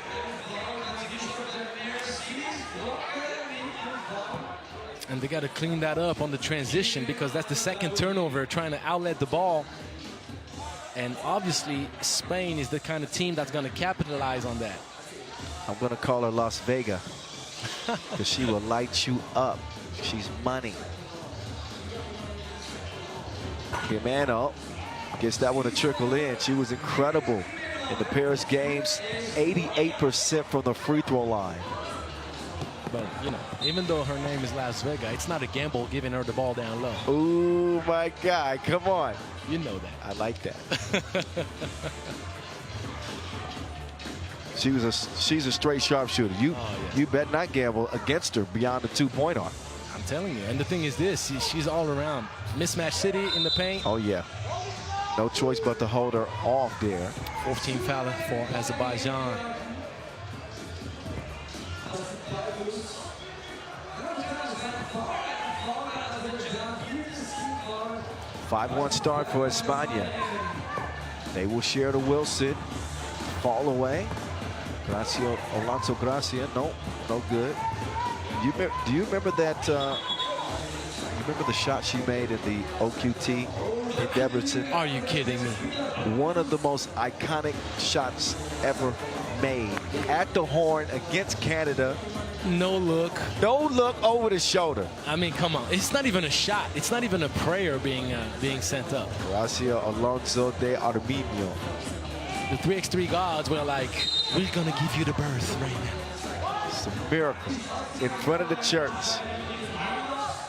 And they got to clean that up on the transition, because that's the second turnover, trying to outlet the ball. And obviously, Spain is the kind of team that's going to capitalize on that. I'm going to call her Las Vegas, because she will light you up. She's money. Jimeno gets that one to trickle in. She was incredible in the Paris games. 88% from the free throw line. But, you know, even though her name is Las Vegas, it's not a gamble giving her the ball down low. Oh, my God. Come on. You know that. I like that. She's a straight sharpshooter. You bet not gamble against her beyond the 2-point arc. I'm telling you. And the thing is this, she's all around. Mismatch city in the paint. Oh, yeah. No choice but to hold her off there. 14 foul for Azerbaijan. Five-1 start for España. They will share to Wilson. Fall away. Alonso Gracia. No good. Do you remember that? You remember the shot she made in the OQT in Debrecen? Are you kidding me? One of the most iconic shots ever made. At the horn against Canada. No look. No look over the shoulder. I mean, come on. It's not even a shot. It's not even a prayer being sent up. Gracia Alonso de Arminio. The 3x3 gods were like, we're going to give you the birth right now. It's a miracle in front of the church.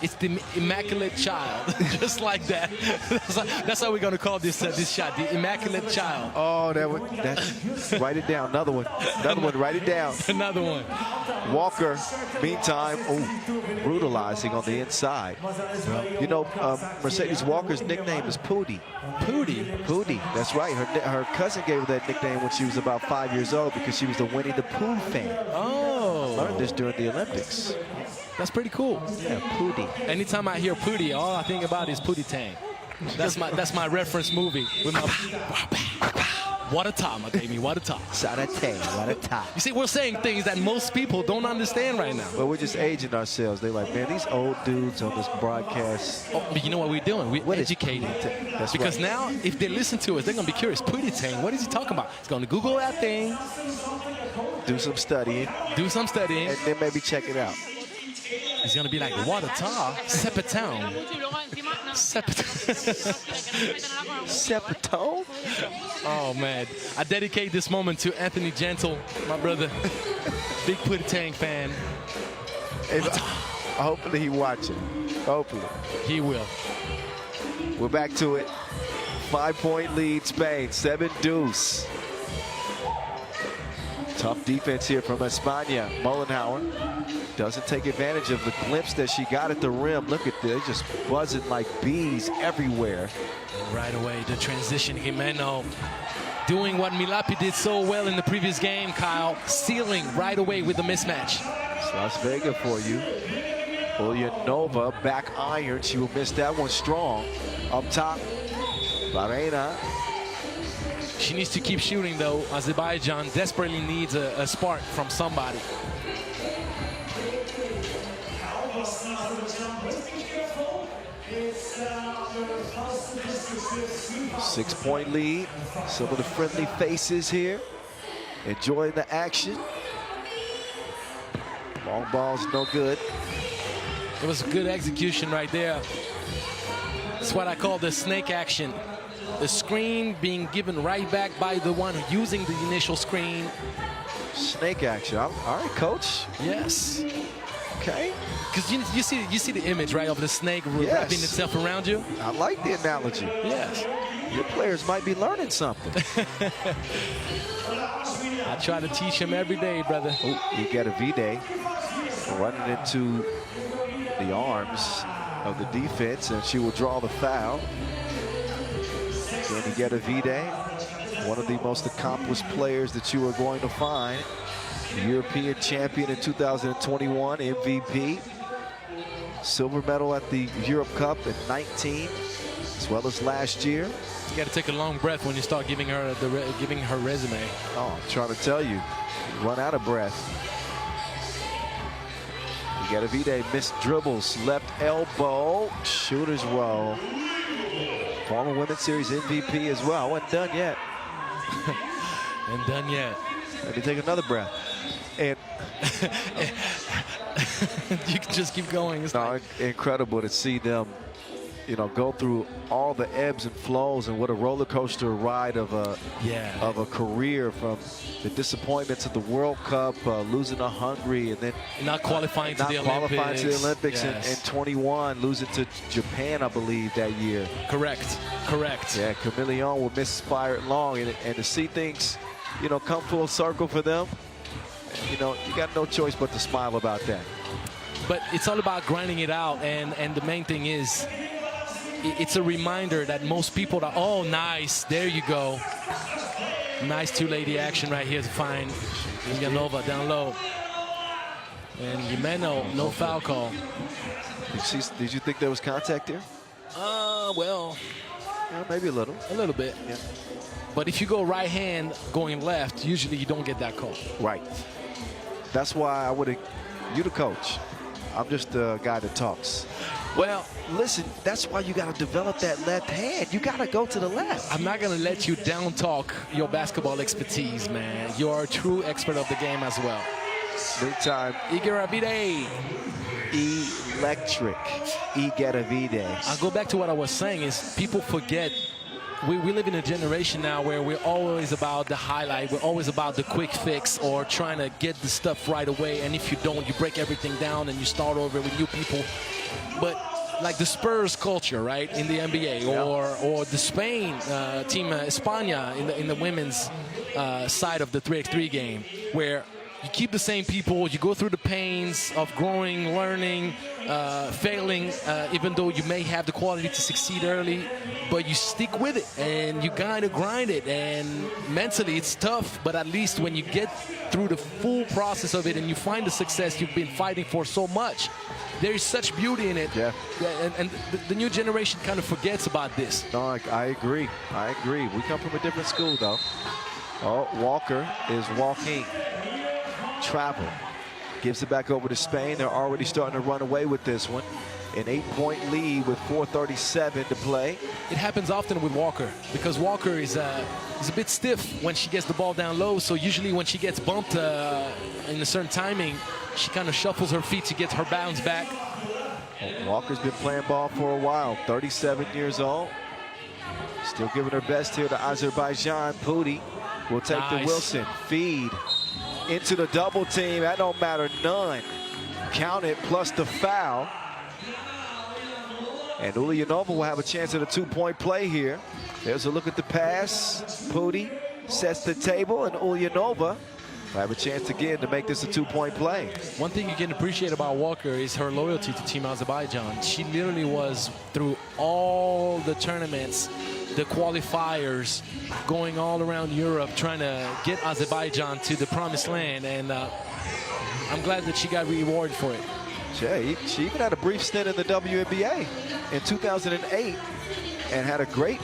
It's the immaculate child, just like that. That's how we're gonna call this this shot, the immaculate child. Oh, write it down. Another one. Write it down. Another one. Walker, meantime, brutalizing on the inside. You know, Mercedes Walker's nickname is Pootie. Pootie. That's right. Her cousin gave her that nickname when she was about 5 years old because she was the Winnie the Pooh fan. Oh. Learned this during the Olympics. That's pretty cool. Yeah, Pootie. Anytime I hear Pootie, all I think about is Pootie Tang. That's my reference movie. With my what a time, baby, what a time. Sarate, what a time. You see, we're saying things that most people don't understand right now. But we're just aging ourselves. They're like, man, these old dudes on this broadcast. Oh, but you know what we're doing? We're educating. That's because right. now, if they listen to us, they're going to be curious. Pootie Tang, what is he talking about? He's going to Google that thing. Do some studying. And then maybe check it out. He's going to be like, what a time. Sepatone. Sepatone? Oh, man. I dedicate this moment to Anthony Gentle, my brother. Big Pootie Tang fan. Hopefully he watching. Hopefully. He will. We're back to it. 5-point lead, Spain. 7-deuce. Tough defense here from España. Mullenhauer doesn't take advantage of the glimpse that she got at the rim. Look at this, just buzzing like bees everywhere. And right away, the transition, Jimeno doing what Milapi did so well in the previous game, Kyle, stealing right away with the mismatch. It's Las Vegas for you. Ulyanova back iron. She will miss that one strong. Up top, Varena. She needs to keep shooting, though. Azerbaijan desperately needs a spark from somebody. Six-point lead. Some of the friendly faces here. Enjoying the action. Long ball's no good. It was good execution right there. It's what I call the snake action. The screen being given right back by the one using the initial screen. Snake action. All right, coach. Yes. Okay. Because you see the image, right, of the snake wrapping itself around you. I like the analogy. Yes. Your players might be learning something. I try to teach him every day, brother. Oh, you get a V-Day running into the arms of the defense, and she will draw the foul. Then you get a V-Day, one of the most accomplished players that you are going to find. European champion in 2021, MVP. Silver medal at the Europe Cup at 19, as well as last year. You got to take a long breath when you start giving her her resume. Oh, I'm trying to tell you, run out of breath. You get a V-Day, missed dribbles, left elbow, shooter's roll. Former Women's Series MVP as well. Wasn't done yet. And done yet. Let me take another breath. And you can just keep going. It's like incredible to see them, you know, go through all the ebbs and flows, and what a roller coaster ride of a career, from the disappointments of the World Cup, losing to Hungary, and then not qualifying to the Olympics. in 21, losing to Japan, I believe, that year. Correct. Yeah, Camille will misfire it long, and to see things, you know, come full circle for them, you know, you got no choice but to smile about that. But it's all about grinding it out, and the main thing is, it's a reminder that most people are, oh, nice, there you go. Nice two-lady action right here to find Ulyanova down low. And Jimeno, no foul call. Did you think there was contact there? Well, yeah, maybe a little. A little bit. Yeah. But if you go right hand going left, usually you don't get that call. Right. That's why I would, you the coach. I'm just the guy that talks. Well, listen, that's why you got to develop that left hand. You got to go to the left. I'm not going to let you down talk your basketball expertise, man. You are a true expert of the game as well. Meantime, Igaravide. Electric. Igaravide. I'll go back to what I was saying is people forget we live in a generation now where we're always about the highlight. We're always about the quick fix or trying to get the stuff right away. And if you don't, you break everything down and you start over with new people. But like the Spurs culture, right, in the NBA, or the Spain team, España, in the women's side of the 3x3 game, where you keep the same people, you go through the pains of growing, learning, failing, even though you may have the quality to succeed early, but you stick with it and you kind of grind it. And mentally it's tough, but at least when you get through the full process of it and you find the success you've been fighting for so much, there is such beauty in it. Yeah. And the new generation kind of forgets about this. No, I agree. I agree. We come from a different school, though. Oh, Walker is walking. Travel. Gives it back over to Spain. They're already starting to run away with this one. An 8-point lead with 4:37 to play. It happens often with Walker because Walker is a bit stiff when she gets the ball down low. So usually when she gets bumped in a certain timing, she kind of shuffles her feet to get her bounce back. Walker's been playing ball for a while. 37 years old. Still giving her best here to Azerbaijan. Pudi will take the Wilson. Feed into the double team. That don't matter none. Count it plus the foul. And Ulyanova will have a chance at a 2-point play here. There's a look at the pass. Pudi sets the table, and Ulyanova will have a chance again to make this a 2-point play. One thing you can appreciate about Walker is her loyalty to Team Azerbaijan. She literally was through all the tournaments, the qualifiers, going all around Europe, trying to get Azerbaijan to the promised land, and I'm glad that she got rewarded for it. She even had a brief stint in the WNBA in 2008 and had a great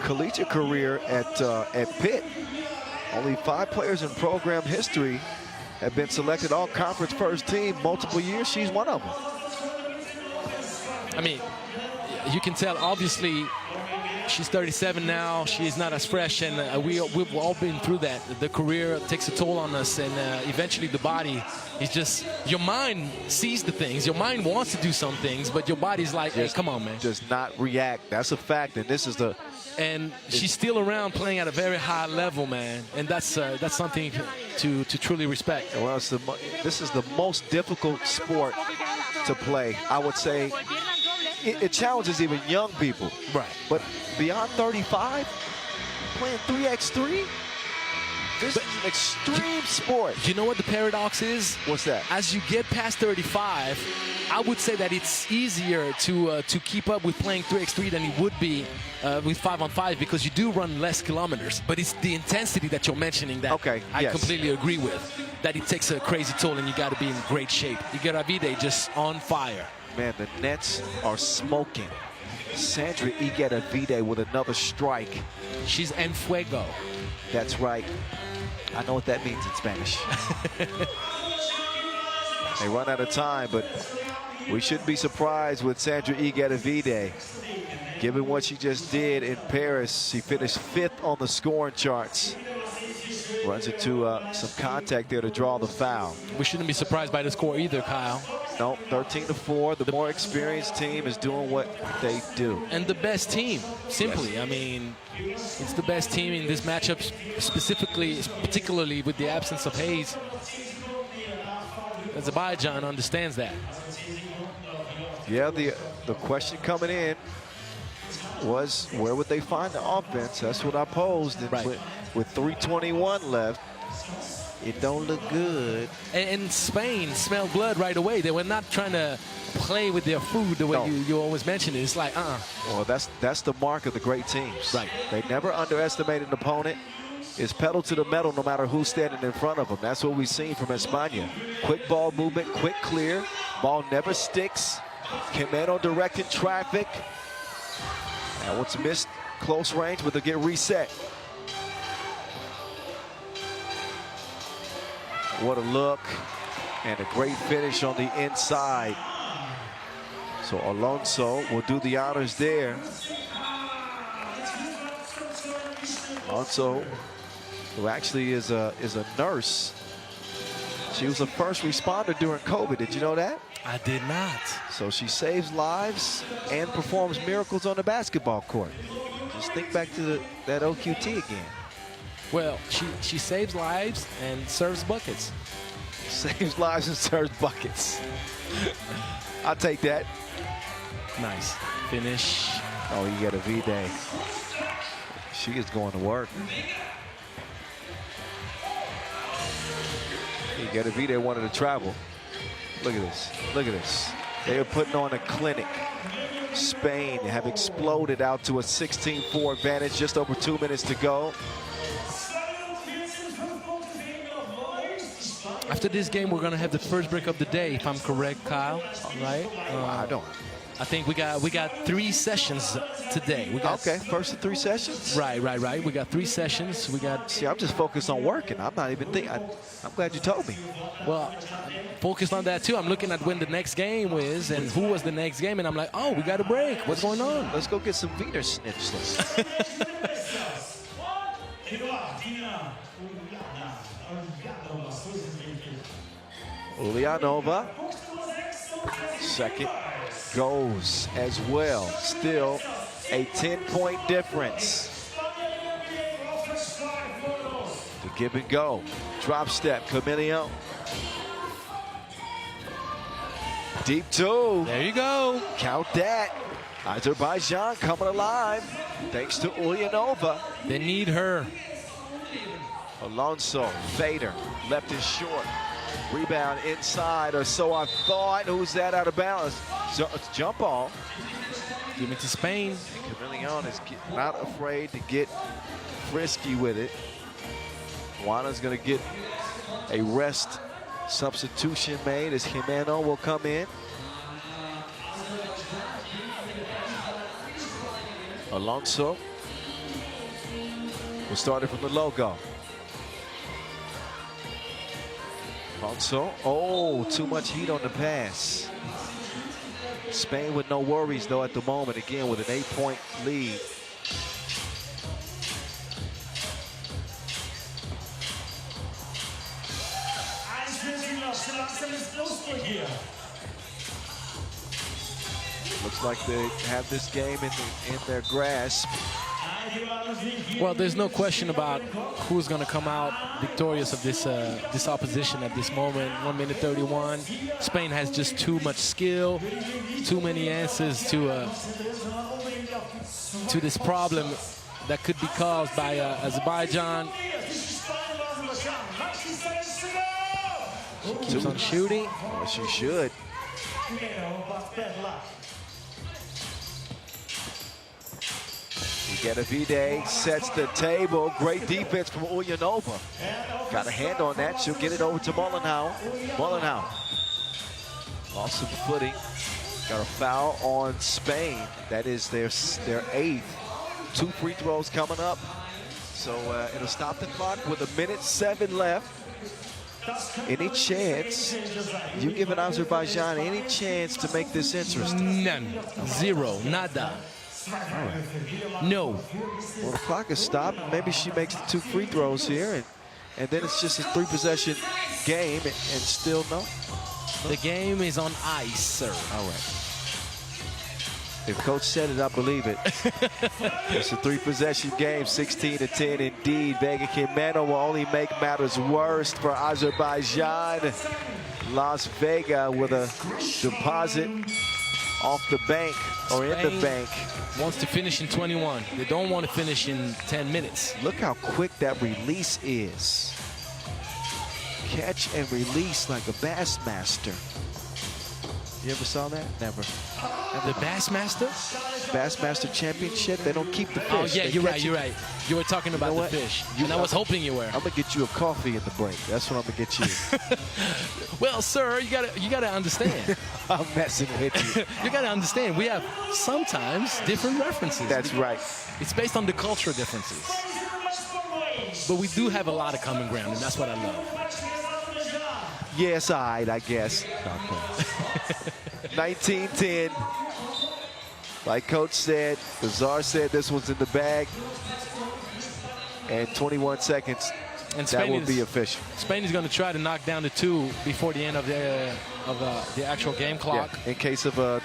collegiate career at Pitt. Only 5 players in program history have been selected all conference first team multiple years. She's one of them. I mean, you can tell, obviously, she's 37 now. She's not as fresh, and we've all been through that. The career takes a toll on us, and eventually the body is just, your mind sees the things. Your mind wants to do some things, but your body's like, hey, come on, man. Does not react. That's a fact, and this is the... And she's still around playing at a very high level, man. And that's something to truly respect. Well, this is the most difficult sport to play. I would say it challenges even young people. Right. But beyond 35, playing 3x3, this is an extreme sport. You know what the paradox is? What's that? As you get past 35, I would say that it's easier to keep up with playing 3x3 than it would be with 5-on-5, because you do run less kilometers. But it's the intensity that you're mentioning that I completely agree with. That it takes a crazy toll, and you got to be in great shape. Igaravidze just on fire. Man, the Nets are smoking. Sandra Igaravidze with another strike. She's en fuego. That's right. I know what that means in Spanish. They run out of time, but we shouldn't be surprised with Sandra Igaravidze. Given what she just did in Paris, she finished 5th on the scoring charts. Runs into some contact there to draw the foul. We shouldn't be surprised by the score either, Kyle. No, 13-4. The more experienced team is doing what they do. And the best team, simply. I mean, it's the best team in this matchup, particularly with the absence of Hayes. Azerbaijan understands that. Yeah, the question coming in was, where would they find the offense? That's what I posed. And with 3:21 left, it don't look good. And Spain smelled blood right away. They were not trying to play with their food the way you always mention it. It's like, Well, that's the mark of the great teams. Right. They never underestimate an opponent. It's pedal to the metal no matter who's standing in front of them. That's what we've seen from España. Quick ball movement, quick clear. Ball never sticks. Quimeno directed traffic. And what's missed close range, but they'll get reset. What a look, and a great finish on the inside. So Alonso will do the honors there. Alonso, who actually is a nurse. She was a first responder during COVID. Did you know that? I did not. So she saves lives and performs miracles on the basketball court. Just think back to that OQT again. Well, she saves lives and serves buckets. Saves lives and serves buckets. I'll take that. Nice finish. Oh, you got a V-Day. She is going to work. You got a V-Day wanted to travel. Look at this. Look at this. They are putting on a clinic. Spain have exploded out to a 16-4 advantage. Just over 2 minutes to go. After this game, we're gonna have the first break of the day, if I'm correct, Kyle. Right? I don't. I think we got 3 sessions today. We got, Okay, first of 3 sessions. Right. We got 3 sessions. We got. See, I'm just focused on working. I'm not even thinking. I'm glad you told me. Well, I'm focused on that too. I'm looking at when the next game is and who was the next game, and I'm like, oh, we got a break. What's going on? Let's go get some Wiener Schnitzels. Ulyanova, second, goes as well. Still a 10-point difference. The give and go. Drop step, Camilio. Deep 2. There you go. Count that. Azerbaijan coming alive thanks to Ulyanova. They need her. Alonso, Fader, left is short. Rebound inside, or so I thought. Who's that out of balance? So it's jump ball. Give it to Spain. Camillion is not afraid to get frisky with it. Juana's going to get a rest substitution made as Jimeno will come in. Alonso will start it from the logo. Alonso, oh, too much heat on the pass. Spain with no worries though at the moment, again with an 8-point lead. Looks like they have this game in their grasp. Well, there's no question about who's going to come out victorious of this opposition at this moment. 1 minute 31. Spain has just too much skill, too many answers to this problem that could be caused by Azerbaijan. She keeps on shooting. Well, she should. You get a V-Day, sets the table. Great defense from Ulyanova. Got a hand on that. She'll get it over to Mullenhow. Mullenhow lost some footing. Got a foul on Spain. That is their 8th. 2 free throws coming up. So it'll stop the clock with 1:07 left. Any chance, you giving Azerbaijan any chance to make this interesting? None. Zero. Nada. Right. No. Well, the clock is stopped. Maybe she makes the 2 free throws here, and then it's just a 3-possession game, and still no. The game is on ice, sir. All right. If Coach said it, I believe it. It's a 3-possession game, 16-10 indeed. Vega Jimeno will only make matters worse for Azerbaijan. Las Vegas with a deposit off the bank, or in the bank. Wants to finish in 21. They don't want to finish in 10 minutes. Look how quick that release is. Catch and release like a Bassmaster. You ever saw that? Never. The Bassmaster? Bassmaster Championship, they don't keep the fish. Oh, yeah, They you're catch right, it. you're right. You were talking about the fish. And I was hoping you were. I'm going to get you a coffee in the break. That's what I'm going to get you. Well, sir, you gotta understand. I'm messing with you. You gotta understand, we have sometimes different references. That's right. It's based on the cultural differences. But we do have a lot of common ground, and that's what I love. Yes, I guess. 19-10. Like Coach said, Bazar said this one's in the bag. And 21 seconds And that will be official. Spain is going to try to knock down the 2 before the end of the actual game clock. Yeah, in case of the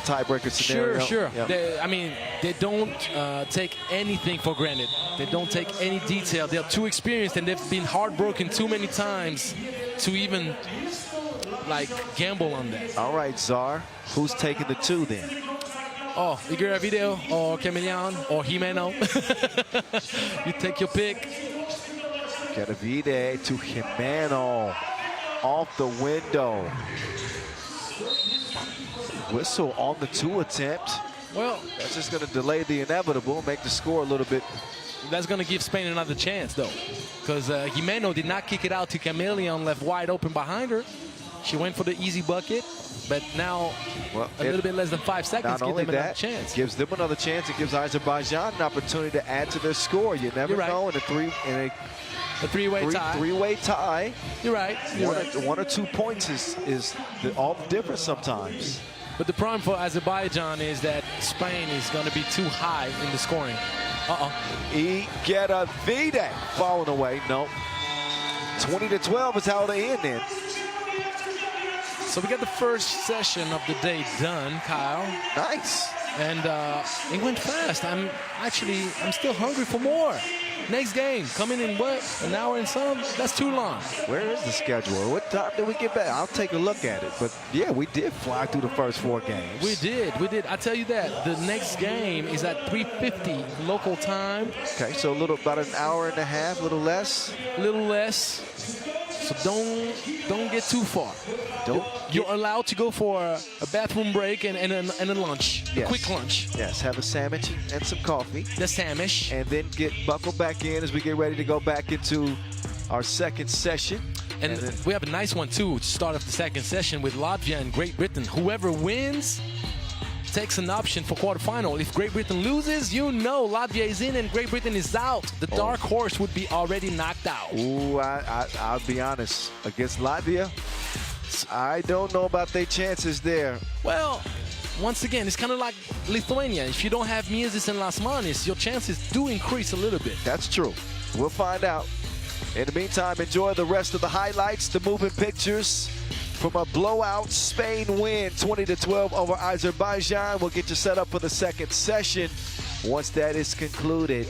tiebreaker scenario. Sure. Yep. They don't take anything for granted. They don't take any detail. They're too experienced, and they've been heartbroken too many times to even like gamble on that. All right, Czar, who's taking the 2 then? Oh, Igor Video or Camillion or Jimeno. You take your pick. Cadavide to Jimeno. Off the window. Whistle on the 2 attempt. Well, that's just going to delay the inevitable, make the score a little bit. That's going to give Spain another chance, though, because Jimeno did not kick it out to Camillion, left wide open behind her. She went for the easy bucket, but now a little bit less than 5 seconds gives them another chance. Gives them another chance. It gives Azerbaijan an opportunity to add to their score. You never know in a three-way tie. You're right. One or 2 points is all the difference sometimes. But the problem for Azerbaijan is that Spain is going to be too high in the scoring. Igedavide falling away. No. 20-12 is how they end in. So we got the first session of the day done, Kyle. Nice. And it went fast. I'm still hungry for more. Next game, coming in what? An hour and some? That's too long. Where is the schedule? What time did we get back? I'll take a look at it. But yeah, we did fly through the first 4 games. We did. I tell you that. The next game is at 3:50 local time. Okay, so about an hour and a half, a little less. So don't get too far. You're allowed to go for a bathroom break and a lunch, a quick lunch. Yes, have a sandwich and some coffee. The sandwich. And then buckle back in as we get ready to go back into our second session. And we have a nice one too to start off the second session with Latvia and Great Britain. Whoever wins takes an option for quarterfinal. If Great Britain loses, Latvia is in and Great Britain is out. The dark horse would be already knocked out. Ooh, I'll be honest. Against Latvia, I don't know about their chances there. Well, once again, it's kind of like Lithuania. If you don't have Miezis and Lasmanis, your chances do increase a little bit. That's true. We'll find out. In the meantime, enjoy the rest of the highlights, the moving pictures from a blowout Spain win, 20-12 over Azerbaijan. We'll get you set up for the second session once that is concluded.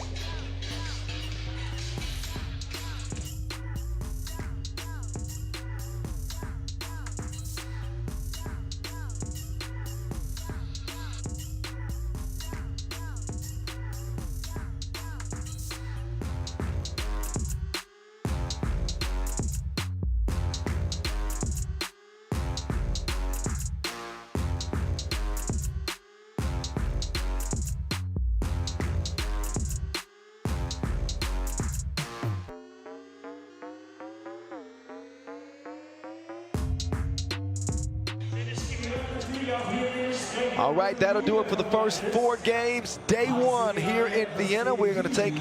All right, that'll do it for the first 4 games. Day 1 here in Vienna. We're going to take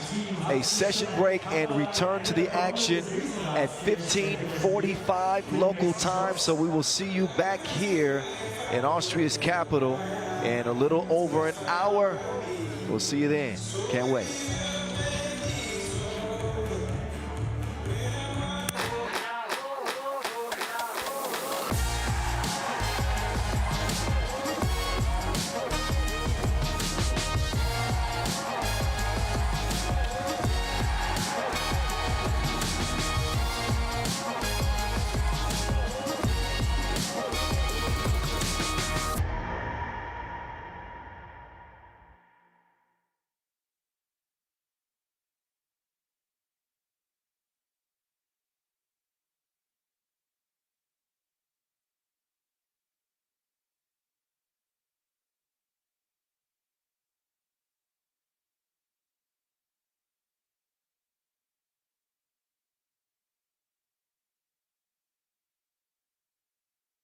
a session break and return to the action at 15:45 local time. So we will see you back here in Austria's capital in a little over an hour. We'll see you then. Can't wait.